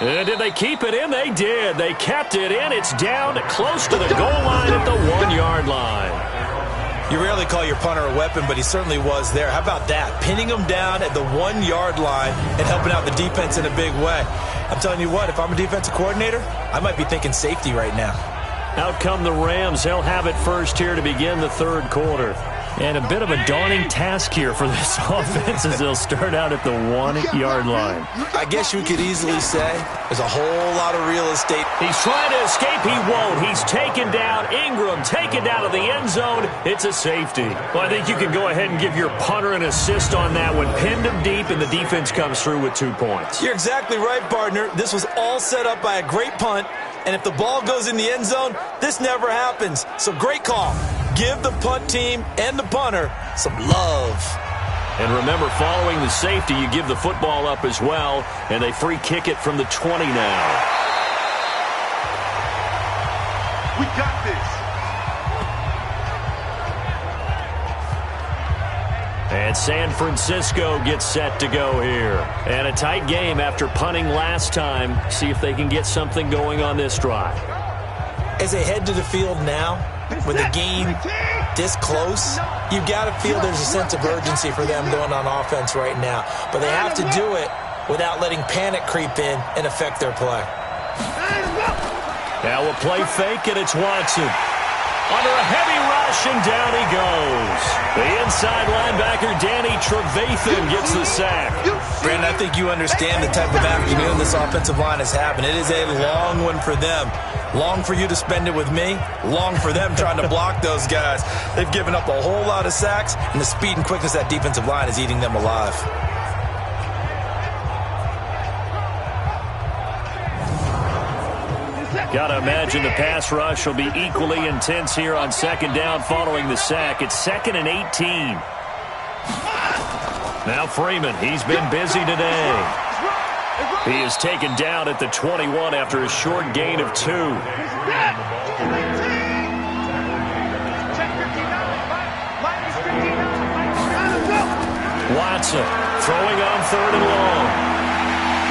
And did they keep it in? They did. They kept it in. It's down close to the goal line at the 1-yard line. You rarely call your punter a weapon, but he certainly was there. How about that? Pinning him down at the 1-yard line and helping out the defense in a big way. I'm telling you what, if I'm a defensive coordinator, I might be thinking safety right now. Out come the Rams. They'll have it first here to begin the 3rd quarter. And a bit of a daunting task here for this offense as they'll start out at the 1-yard line. I guess you could easily say there's a whole lot of real estate. He's trying to escape. He won't. He's taken down. Ingram taken down to the end zone. It's a safety. Well, I think you can go ahead and give your punter an assist on that one. Pinned him deep, and the defense comes through with 2 points. You're exactly right, partner. This was all set up by a great punt, and if the ball goes in the end zone, this never happens. So great call. Give the punt team and the punter some love. And remember, following the safety, you give the football up as well, and they free kick it from the 20 now. We got this. And San Francisco gets set to go here. And a tight game after punting last time. See if they can get something going on this drive. As they head to the field now, with the game this close, you've got to feel there's a sense of urgency for them going on offense right now. But they have to do it without letting panic creep in and affect their play. Now a play fake, and it's Watson. Under a heavy rush, and down he goes. The inside linebacker, Danny Trevathan, gets the sack. Brandon, I think you understand the type of afternoon this offensive line is having. It is a long one for them. Long for you to spend it with me. Long for them trying to block those guys. They've given up a whole lot of sacks, and the speed and quickness of that defensive line is eating them alive. Got to imagine the pass rush will be equally intense here on 2nd down following the sack. It's 2nd and 18. Now Freeman, he's been busy today. He is taken down at the 21 after a short gain of 2. Watson throwing on 3rd and long.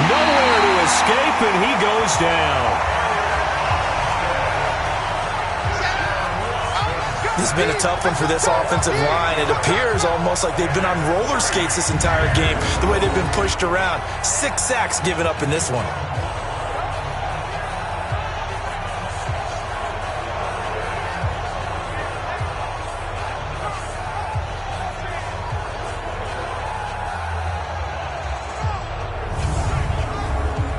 Nowhere to escape, and he goes down. This has been a tough one for this offensive line. It appears almost like they've been on roller skates this entire game, the way they've been pushed around. 6 sacks given up in this one.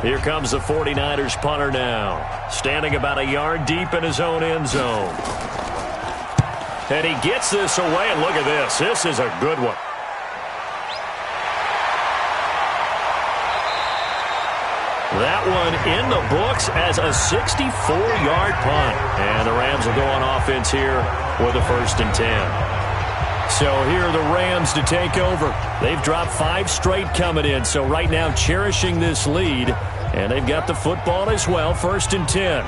Here comes the 49ers punter now, standing about a yard deep in his own end zone. And he gets this away, and look at this. This is a good one. That one in the books as a 64-yard punt. And the Rams will go on offense here with a 1st and 10. So here are the Rams to take over. They've dropped 5 straight coming in, so right now cherishing this lead. And they've got the football as well, 1st and 10.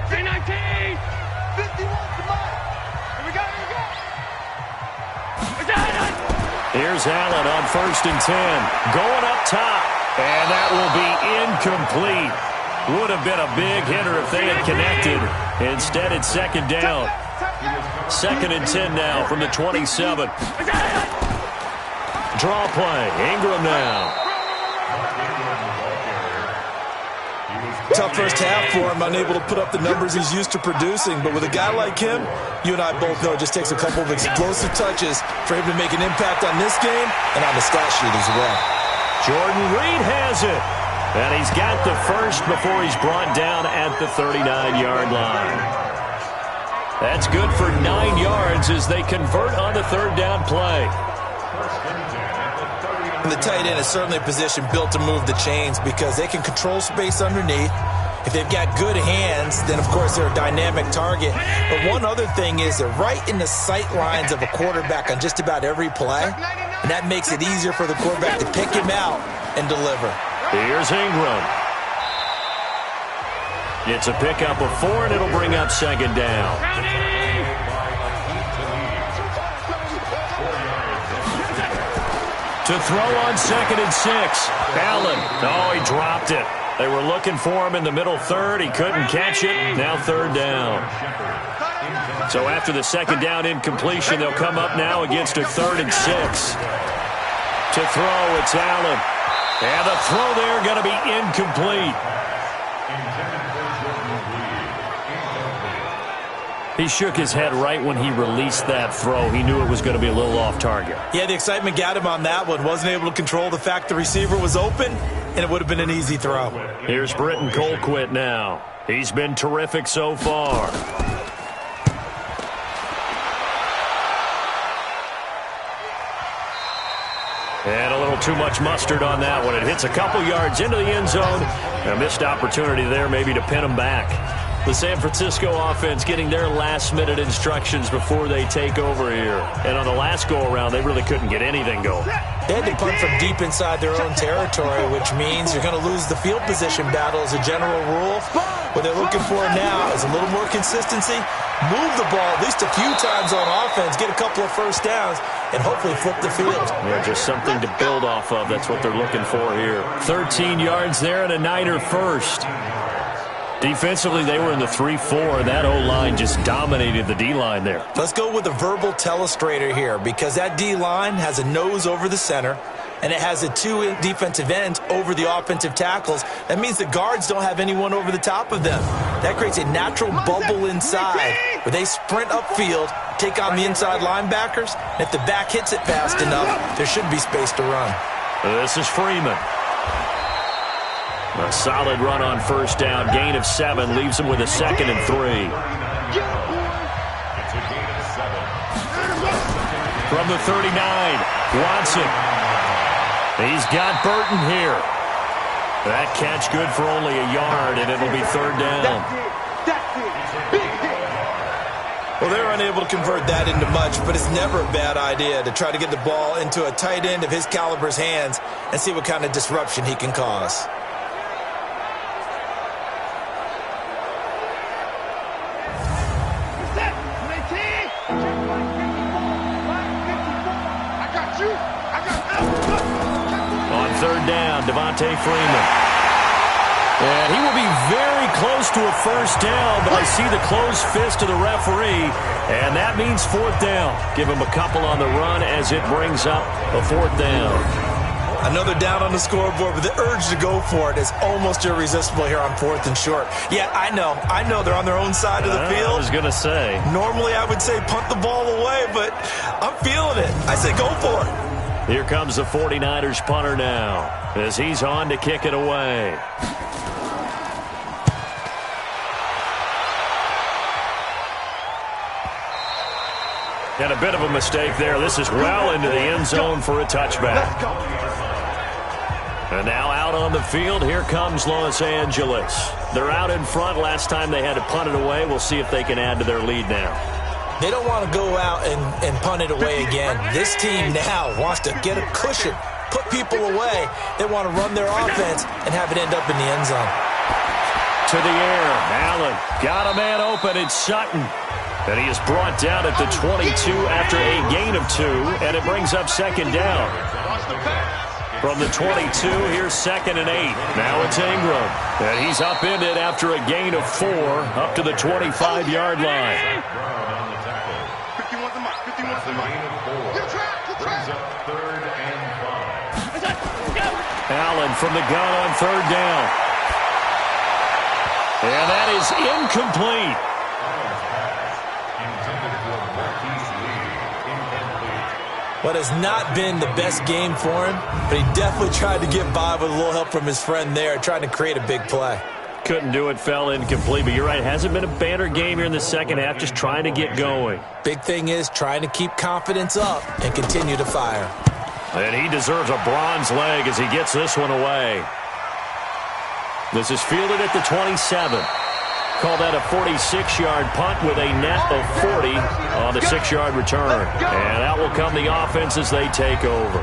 319! 51, come on! Here we go, here we go! We got it! Here's Allen on 1st and 10. Going up top. And that will be incomplete. Would have been a big hitter if they had connected. Instead, it's 2nd down. 2nd and 10 now from the 27. Draw play. Ingram now. Tough first half for him, unable to put up the numbers he's used to producing. But with a guy like him, you and I both know it just takes a couple of explosive touches for him to make an impact on this game and on the stat sheet as well. Jordan Reed has it. And he's got the first before he's brought down at the 39-yard line. That's good for 9 yards as they convert on the 3rd down play. And the tight end is certainly a position built to move the chains because they can control space underneath. If they've got good hands, then, of course, they're a dynamic target. But one other thing is they're right in the sight lines of a quarterback on just about every play, and that makes it easier for the quarterback to pick him out and deliver. Here's Ingram. It's a pickup of 4, and it'll bring up 2nd down. To throw on 2nd and 6. Allen. Oh, he dropped it. They were looking for him in the middle 3rd. He couldn't catch it. Now 3rd down. So after the 2nd down incompletion, they'll come up now against a 3rd and 6. To throw, it's Allen. And the throw there going to be incomplete. He shook his head right when he released that throw. He knew it was going to be a little off target. Yeah, the excitement got him on that one. Wasn't able to control the fact the receiver was open, and it would have been an easy throw. Here's Britton Colquitt now. He's been terrific so far. And a little too much mustard on that one. It hits a couple yards into the end zone. A missed opportunity there maybe to pin him back. The San Francisco offense getting their last-minute instructions before they take over here. And on the last go-around, they really couldn't get anything going. They had to punt from deep inside their own territory, which means you're going to lose the field position battle as a general rule. What they're looking for now is a little more consistency, move the ball at least a few times on offense, get a couple of first downs, and hopefully flip the field. Yeah, just something to build off of. That's what they're looking for here. 13 yards there and a Niner first. Defensively, they were in the 3-4. That O-line just dominated the D-line there. Let's go with a verbal telestrator here because that D-line has a nose over the center, and it has the 2 defensive ends over the offensive tackles. That means the guards don't have anyone over the top of them. That creates a natural bubble inside where they sprint upfield, take on the inside linebackers, and if the back hits it fast enough, there should be space to run. This is Freeman. A solid run on first down. Gain of 7 leaves him with a 2nd and 3. From the 39, Watson. He's got Burton here. That catch good for only a yard, and it'll be 3rd down. Well, they're unable to convert that into much, but it's never a bad idea to try to get the ball into a tight end of his caliber's hands and see what kind of disruption he can cause. On third down, Devontae Freeman. And he will be very close to a first down, but I see the closed fist of the referee, and that means fourth down. Give him a couple on the run as it brings up a fourth down. Another down on the scoreboard, but the urge to go for it is almost irresistible here on fourth and short. Yeah, I know they're on their own side of the field. I was going to say. Normally I would say punt the ball away, but I'm feeling it. I say go for it. Here comes the 49ers punter now as he's on to kick it away. And a bit of a mistake there. This is well into the end zone for a touchback. And now out on the field, here comes Los Angeles. They're out in front. Last time they had to punt it away. We'll see if they can add to their lead now. They don't want to go out and punt it away again. This team now wants to get a cushion, put people away. They want to run their offense and have it end up in the end zone. To the air, Allen got a man open. It's Sutton. And he is brought down at the 22 after a gain of 2, and it brings up second down. From the 22, here's 2nd and 8. Now it's Ingram, and he's upended after a gain of 4 up to the 25-yard line. 51's the mark. 51's the mark. Good try. Third and 5. Allen from the gun on third down. And that is incomplete. What has not been the best game for him, but he definitely tried to get by with a little help from his friend there, trying to create a big play. Couldn't do it, fell incomplete, but you're right. It hasn't been a banner game here in the second half, just trying to get going. Big thing is trying to keep confidence up and continue to fire. And he deserves a bronze leg as he gets this one away. This is fielded at the 27. Call that a 46-yard punt with a net of 40 on the 6-yard return. And out will come the offense as they take over.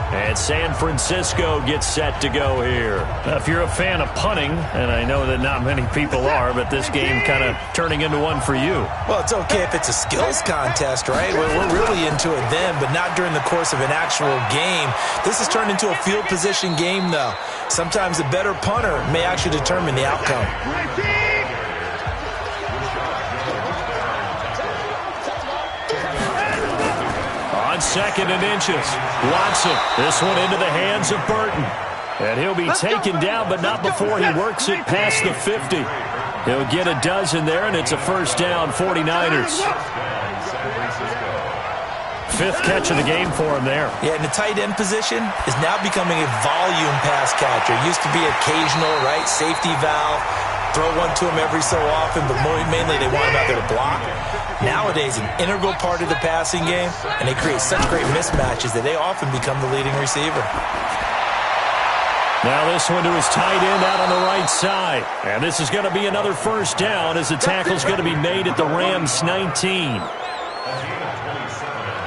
And San Francisco gets set to go here. If you're a fan of punting, and I know that not many people are, but this game kind of turning into one for you. Well, it's okay if it's a skills contest, right? We're really into it then, but not during the course of an actual game. This has turned into a field position game, though. Sometimes the better punter may actually determine the outcome. On 2nd and inches, Watson. This one into the hands of Burton. And he'll be taken down, but not before he works it past the 50. He'll get a dozen there, and it's a first down, 49ers. 5th catch of the game for him there. Yeah, and the tight end position is now becoming a volume pass catcher. It used to be occasional, right, safety valve. Throw one to him every so often, but mainly they want him out there to block. Nowadays, an integral part of the passing game, and they create such great mismatches that they often become the leading receiver. Now this one to his tight end out on the right side. And this is going to be another first down as the tackle's going to be made at the Rams' 19.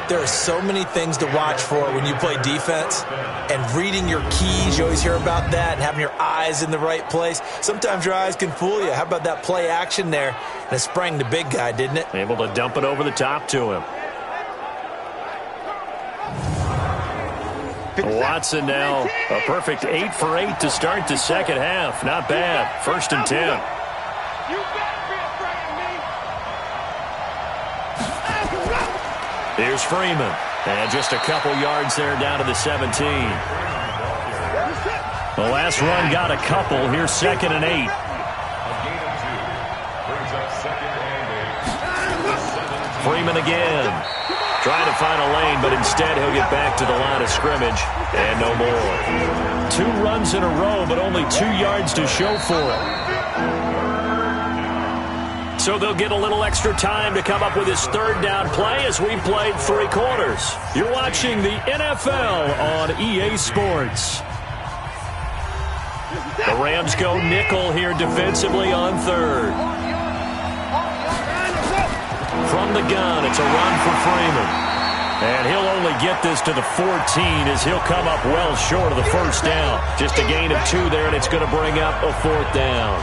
There are so many things to watch for when you play defense, and reading your keys, you always hear about that, and having your eyes in the right place. Sometimes your eyes can fool you. How about that play action there? And it sprang the big guy, didn't it? Able to dump it over the top to him. Watson now a perfect 8 for 8 to start the second half. Not bad. 1st and 10. You better be afraid of me. Here's Freeman. And just a couple yards there down to the 17. The last run got a couple. Here's 2nd and 8. Freeman again. Trying to find a lane, but instead he'll get back to the line of scrimmage. And no more. 2 runs in a row, but only 2 yards to show for it. So they'll get a little extra time to come up with his 3rd down play as we played 3 quarters. You're watching the NFL on EA Sports. The Rams go nickel here defensively on 3rd. From the gun, it's a run for Freeman. And he'll only get this to the 14 as he'll come up well short of the first down. Just a gain of 2 there, and it's going to bring up a 4th down.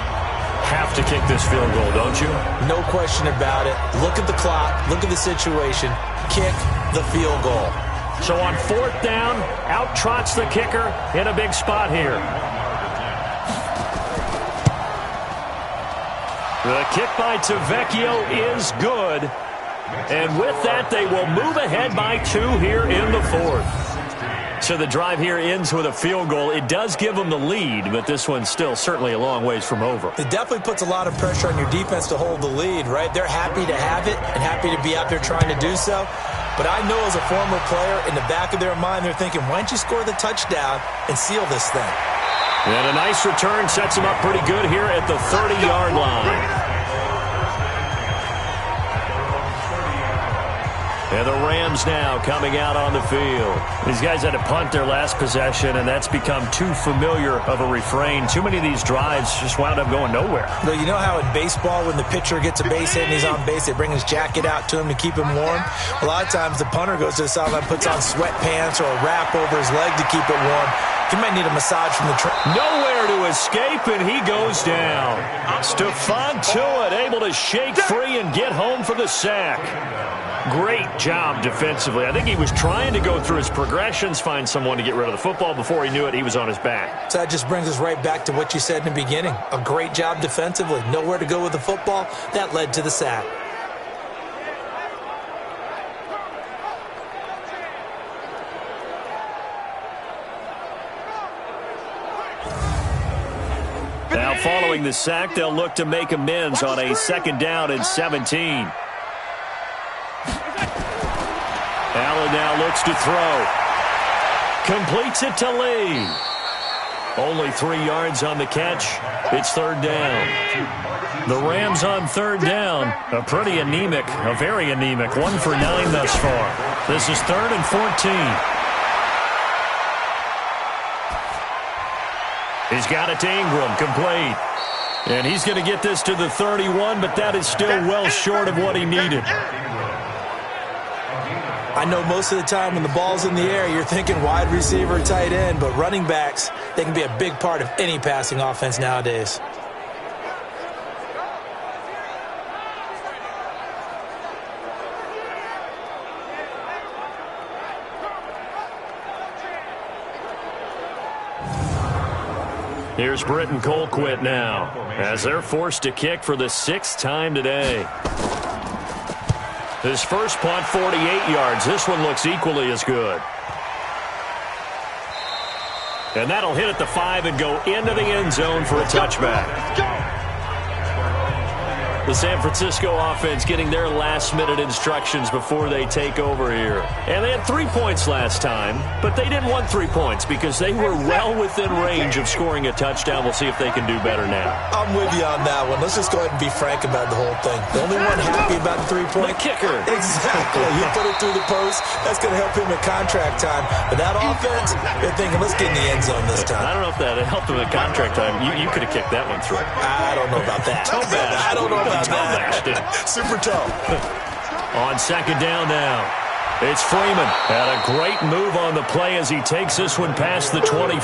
Have to kick this field goal, don't you? No question about it. Look at the clock. Look at the situation. Kick the field goal. So on 4th down, out trots the kicker in a big spot here. The kick by Tavecchio is good. And with that, they will move ahead by 2 here in the 4th. So the drive here ends with a field goal. It does give them the lead, but this one's still certainly a long ways from over. It definitely puts a lot of pressure on your defense to hold the lead, right? They're happy to have it and happy to be out there trying to do so. But I know as a former player, in the back of their mind, they're thinking, why don't you score the touchdown and seal this thing? And a nice return sets them up pretty good here at the 30-yard line. And the Rams now coming out on the field. These guys had to punt their last possession, and that's become too familiar of a refrain. Too many of these drives just wound up going nowhere. But you know how in baseball, when the pitcher gets a base hit and he's on base, they bring his jacket out to him to keep him warm? A lot of times the punter goes to the sideline, puts on sweatpants or a wrap over his leg to keep it warm. He might need a massage from the nowhere to escape, and he goes down. Stephon Tuitt able to shake free and get home for the sack. Great job defensively. I think he was trying to go through his progressions, find someone to get rid of the football. Before he knew it, he was on his back. So that just brings us right back to what you said in the beginning. A great job defensively. Nowhere to go with the football. That led to the sack. Now following the sack, they'll look to make amends on a 2nd down and 17. Allen now looks to throw. Completes it to Lee. Only 3 yards on the catch. It's 3rd down. The Rams on 3rd down. A pretty anemic, a very anemic 1 for 9 thus far. This is 3rd and 14. He's got it to Ingram, complete. And he's going to get this to the 31, but that is still well short of what he needed. I know most of the time when the ball's in the air, you're thinking wide receiver, tight end, but running backs, they can be a big part of any passing offense nowadays. Here's Britton Colquitt now, as they're forced to kick for the 6th time today. His first punt, 48 yards. This one looks equally as good. And that'll hit at the 5 and go into the end zone for a touchback. The San Francisco offense getting their last-minute instructions before they take over here. And they had 3 points last time, but they didn't want 3 points because they were well within range of scoring a touchdown. We'll see if they can do better now. I'm with you on that one. Let's just go ahead and be frank about the whole thing. The only one happy about the 3-point. The kicker. Exactly. You put it through the post. That's going to help him at contract time. But that offense, they're thinking, let's get in the end zone this time. I don't know if that helped him at contract time. You could have kicked that one through. I don't know about that. I don't know about that. Super tough. On 2nd down now, it's Freeman. Had a great move on the play as he takes this one past the 25.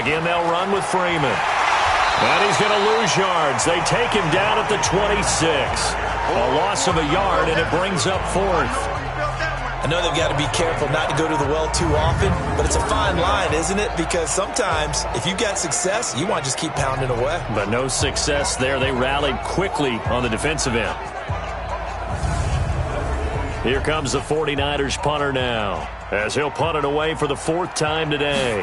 Again, they'll run with Freeman. And he's going to lose yards. They take him down at the 26. A loss of a yard, and it brings up 4th. I know they've got to be careful not to go to the well too often, but it's a fine line, isn't it? Because sometimes, if you got success, you want to just keep pounding away. But no success there. They rallied quickly on the defensive end. Here comes the 49ers punter now, as he'll punt it away for the 4th time today.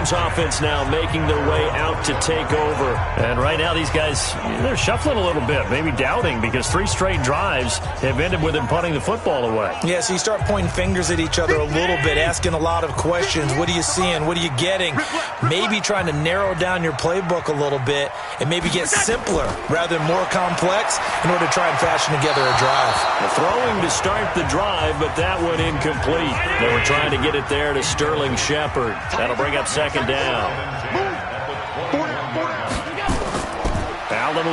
Offense now making their way out to take over. And right now these guys, they're shuffling a little bit, maybe doubting, because 3 straight drives have ended with them punting the football away. Yeah, so you start pointing fingers at each other a little bit, asking a lot of questions. What are you seeing? What are you getting? Maybe trying to narrow down your playbook a little bit and maybe get simpler rather than more complex in order to try and fashion together a drive. The throwing to start the drive, but that one incomplete. They were trying to get it there to Sterling Shepard. That'll bring up 2nd down.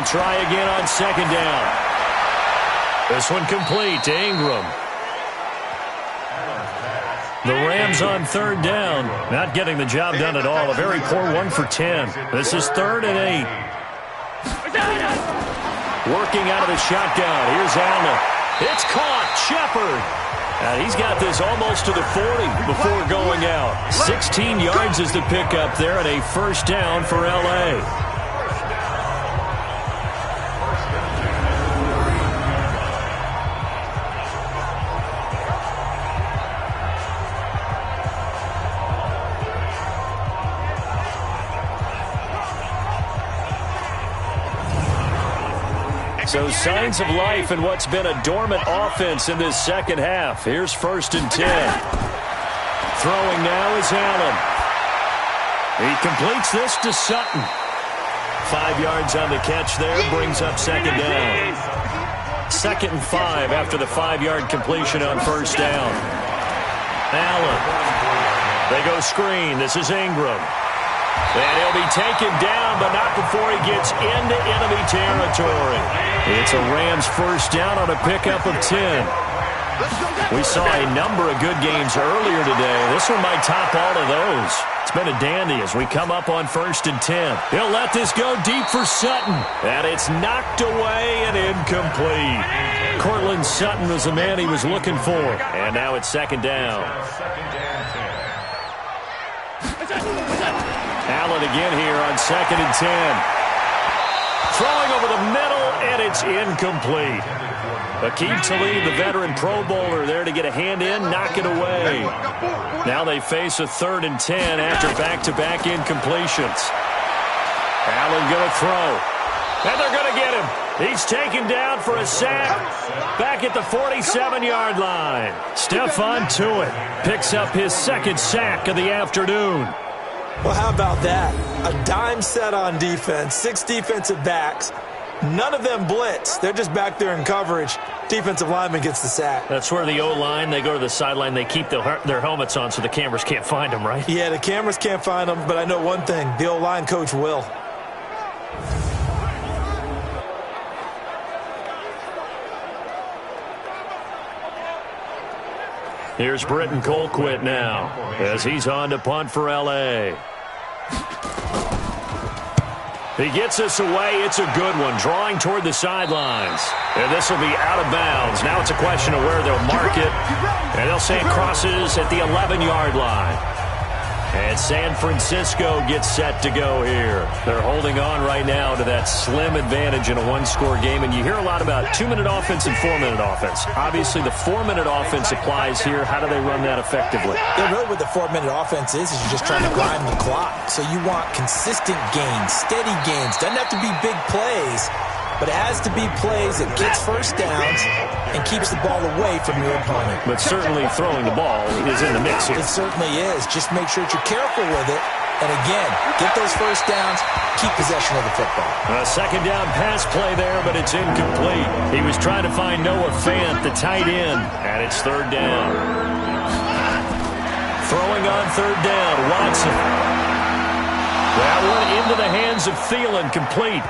They'll try again on second down. This one complete to Ingram. The Rams on third down, not getting the job done at all. A very poor 1 for 10. This is 3rd and 8. Working out of the shotgun. Here's Allen. It's caught. Shepard. And he's got this almost to the 40 before going out. 16 yards is the pickup there and a first down for L.A. So signs of life in what's been a dormant offense in this second half. Here's 1st and 10. Throwing now is Allen. He completes this to Sutton. 5 yards on the catch there, brings up second down. 2nd and 5 after the 5-yard completion on first down. Allen. They go screen. This is Ingram. And he'll be taken down, but not before he gets into enemy territory. It's a Rams first down on a pickup of 10. We saw a number of good games earlier today. This one might top all of those. It's been a dandy as we come up on 1st and 10. He'll let this go deep for Sutton. And it's knocked away and incomplete. Cortland Sutton was the man he was looking for. And now it's second down. Allen again here on 2nd and 10. Throwing over the middle, and it's incomplete. Aqib Talib, the veteran Pro Bowler, there to get a hand in, knock it away. Now they face a 3rd and 10 after back-to-back incompletions. Allen going to throw. And they're going to get him. He's taken down for a sack. Back at the 47-yard line. Stephon Tuitt picks up his 2nd sack of the afternoon. Well, how about that? A dime set on defense, 6 defensive backs. None of them blitz. They're just back there in coverage. Defensive lineman gets the sack. That's where the O-line, they go to the sideline, they keep their helmets on so the cameras can't find them, right? Yeah, the cameras can't find them, but I know one thing. The O-line coach will. Here's Britton Colquitt now as he's on to punt for L.A. He gets this away. It's a good one, drawing toward the sidelines. And this will be out of bounds. Now it's a question of where they'll mark it. And they'll say it crosses at the 11-yard line. And San Francisco gets set to go here. They're holding on right now to that slim advantage in a one-score game. And you hear a lot about 2-minute offense and 4-minute offense. Obviously, the 4-minute offense applies here. How do they run that effectively? Yeah, really what the 4-minute offense is you're just trying to grind the clock. So you want consistent gains, steady gains. Doesn't have to be big plays, but it has to be plays that gets first downs and keeps the ball away from your opponent. But certainly throwing the ball is in the mix here. It certainly is. Just make sure that you're careful with it. And again, get those first downs, keep possession of the football. A second down pass play there, but it's incomplete. He was trying to find Noah Fant, the tight end, and it's 3rd down. Throwing on 3rd down, Watson. That one into the hands of Thielen, complete.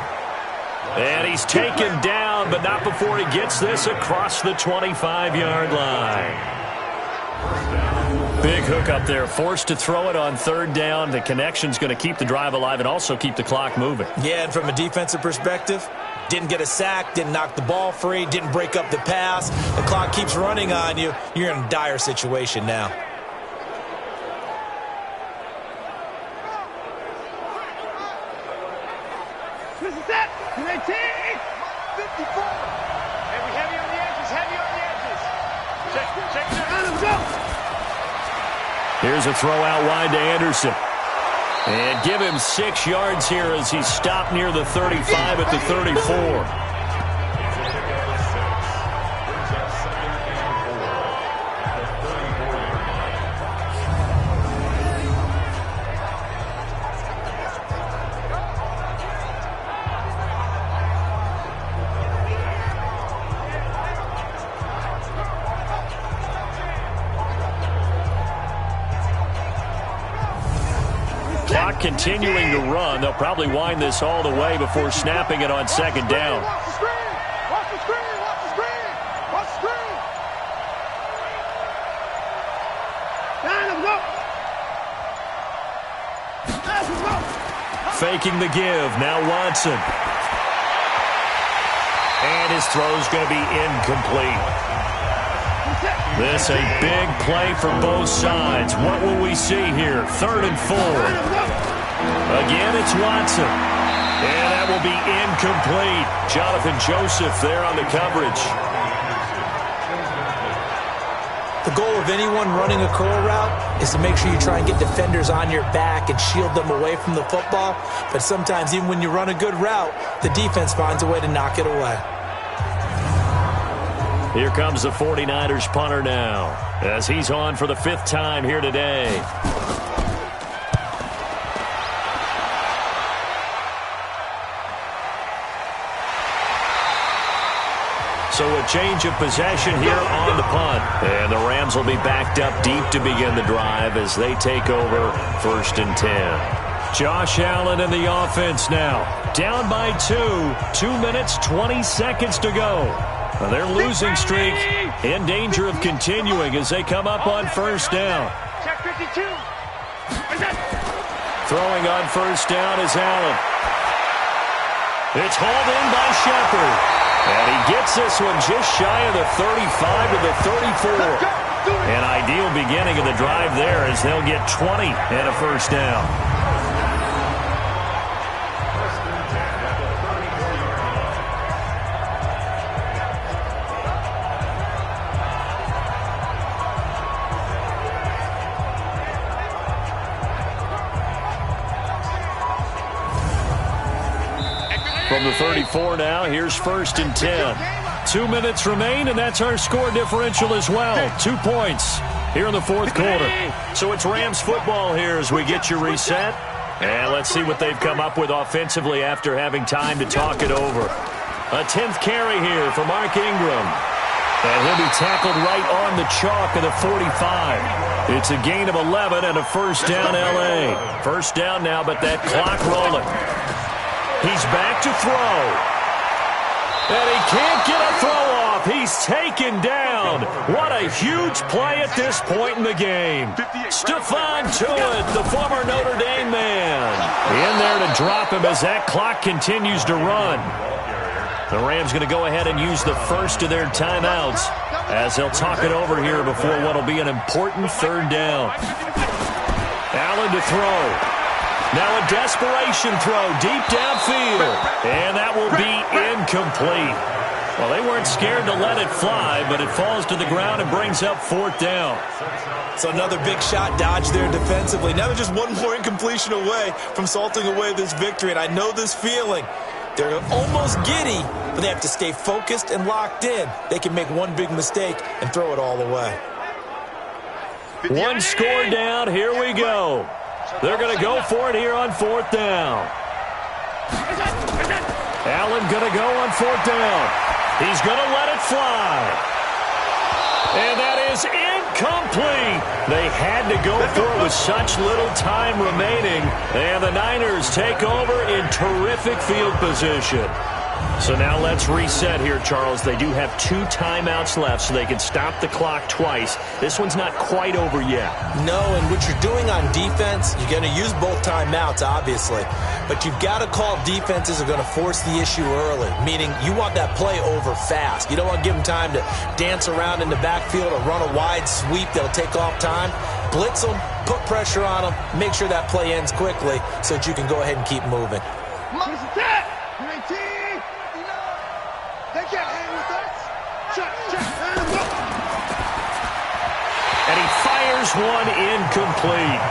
And he's taken down, but not before he gets this across the 25-yard line. Big hook up there, forced to throw it on 3rd down. The connection's going to keep the drive alive and also keep the clock moving. Yeah, and from a defensive perspective, didn't get a sack, didn't knock the ball free, didn't break up the pass. The clock keeps running on you. You're in a dire situation now. This is it. 19, 54. And we heavy on the edges, heavy on the edges. Check. Let him go. Here's a throw out wide to Anderson. And give him 6 yards here as he stopped near the 35 at the 34. continuing to run. They'll probably wind this all the way before snapping it on second down. Watch the screen! Watch the screen! Watch the screen! Watch the screen! Faking the give. Now Watson. And his throw's going to be incomplete. This a big play for both sides. What will we see here? 3rd and 4. Again, it's Watson. And that will be incomplete. Jonathan Joseph there on the coverage. The goal of anyone running a curl route is to make sure you try and get defenders on your back and shield them away from the football. But sometimes even when you run a good route, the defense finds a way to knock it away. Here comes the 49ers punter now, as he's on for the 5th time here today. So a change of possession here on the punt. And the Rams will be backed up deep to begin the drive as they take over 1st and 10. Josh Allen in the offense now. Down by 2. 2 minutes, 20 seconds to go. Their losing streak in danger of continuing as they come up on 1st down. Check 52. Throwing on 1st down is Allen. It's hauled in by Shepard. And he gets this one just shy of the 35 to the 34. An ideal beginning of the drive there as they'll get 20 and a 1st down. From the 34 now, here's 1st and 10. 2 minutes remain, and that's our score differential as well. 2 points here in the 4th quarter. So it's Rams football here as we get you reset. And let's see what they've come up with offensively after having time to talk it over. A 10th carry here for Mark Ingram. And he'll be tackled right on the chalk of the 45. It's a gain of 11 and a 1st down L.A. 1st down now, but that clock rolling. He's back to throw. And he can't get a throw off. He's taken down. What a huge play at this point in the game. Stephon Tuitt, the former Notre Dame man, in there to drop him as that clock continues to run. The Rams going to go ahead and use the first of their timeouts as they'll talk it over here before what will be an important 3rd down. Allen to throw. Now a desperation throw deep downfield. And that will be incomplete. Well, they weren't scared to let it fly, but it falls to the ground and brings up 4th down. So another big shot dodge there defensively. Now they're just one more incompletion away from salting away this victory. And I know this feeling. They're almost giddy, but they have to stay focused and locked in. They can make one big mistake and throw it all away. One score down. Here we go. They're going to go for it here on 4th down. Allen going to go on 4th down. He's going to let it fly. And that is incomplete. They had to go for it with such little time remaining. And the Niners take over in terrific field position. So now let's reset here, Charles. They do have 2 timeouts left, so they can stop the clock twice. This one's not quite over yet. No, and what you're doing on defense, you're going to use both timeouts, obviously. But you've got to call defenses are going to force the issue early, meaning you want that play over fast. You don't want to give them time to dance around in the backfield or run a wide sweep that'll take off time. Blitz them, put pressure on them, make sure that play ends quickly so that you can go ahead and keep moving. And he fires one incomplete.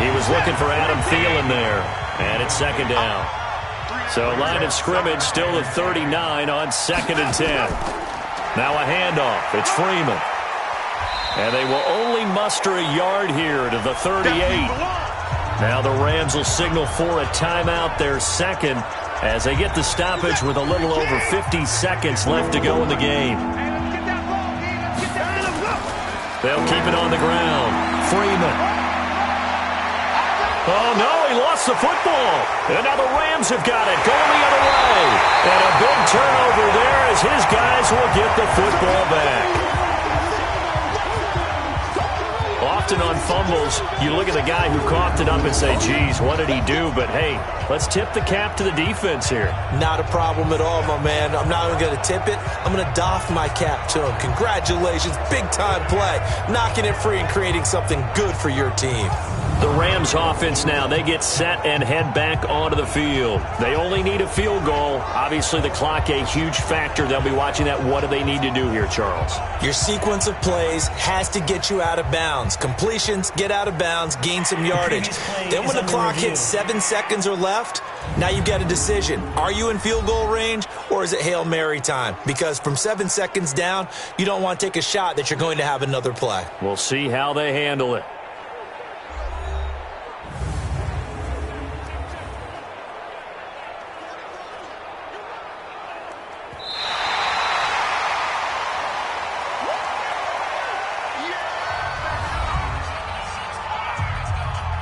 He was looking for Adam Thielen there. And it's 2nd down. So line of scrimmage still at 39 on 2nd and 10. Now a handoff. It's Freeman. And they will only muster a yard here to the 38. Now the Rams will signal for a timeout, their 2nd, as they get the stoppage with a little over 50 seconds left to go in the game. They'll keep it on the ground. Freeman. Oh, no, he lost the football. And now the Rams have got it, going the other way. And a big turnover there as his guys will get the football back. Often on fumbles, you look at the guy who coughed it up and say, geez, what did he do? But, hey, let's tip the cap to the defense here. Not a problem at all, my man. I'm not even going to tip it. I'm going to doff my cap to him. Congratulations, big-time play. Knocking it free and creating something good for your team. The Rams offense now, they get set and head back onto the field. They only need a field goal. Obviously, the clock a huge factor. They'll be watching that. What do they need to do here, Charles? Your sequence of plays has to get you out of bounds. Completions, get out of bounds, gain some yardage. Then when the clock hits 7 seconds or left, now you've got a decision. Are you in field goal range or is it Hail Mary time? Because from 7 seconds down, you don't want to take a shot that you're going to have another play. We'll see how they handle it.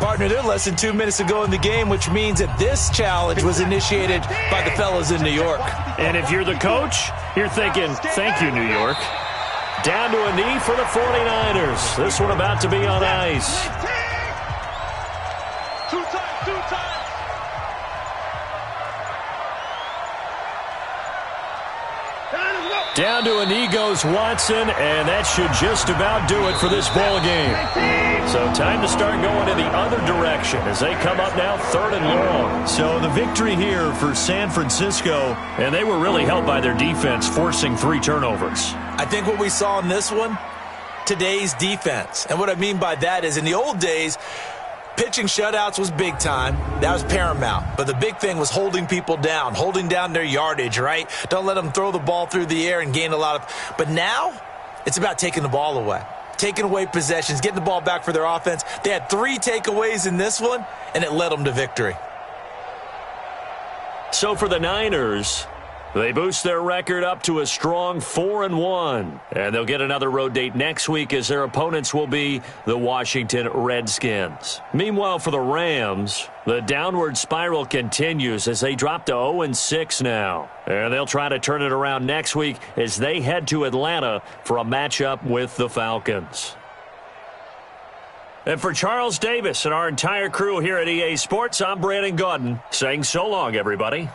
Partner, they're less than 2 minutes ago in the game, which means that this challenge was initiated by the fellas in New York. And if you're the coach, you're thinking, thank you, New York. Down to a knee for the 49ers. This one about to be on ice. Two times. Down to a knee goes Watson, and that should just about do it for this ball game. So time to start going in the other direction as they come up now 3rd and long. So the victory here for San Francisco. And they were really helped by their defense, forcing 3 turnovers. I think what we saw in this one, today's defense. And what I mean by that is in the old days, pitching shutouts was big time. That was paramount. But the big thing was holding people down, holding down their yardage, right? Don't let them throw the ball through the air and gain a lot of... But now, it's about taking the ball away. Taking away possessions, getting the ball back for their offense. They had 3 takeaways in this one, and it led them to victory. So for the Niners, they boost their record up to a strong 4-1. And they'll get another road date next week as their opponents will be the Washington Redskins. Meanwhile, for the Rams, the downward spiral continues as they drop to 0-6 now. And they'll try to turn it around next week as they head to Atlanta for a matchup with the Falcons. And for Charles Davis and our entire crew here at EA Sports, I'm Brandon Gaudin saying so long, everybody.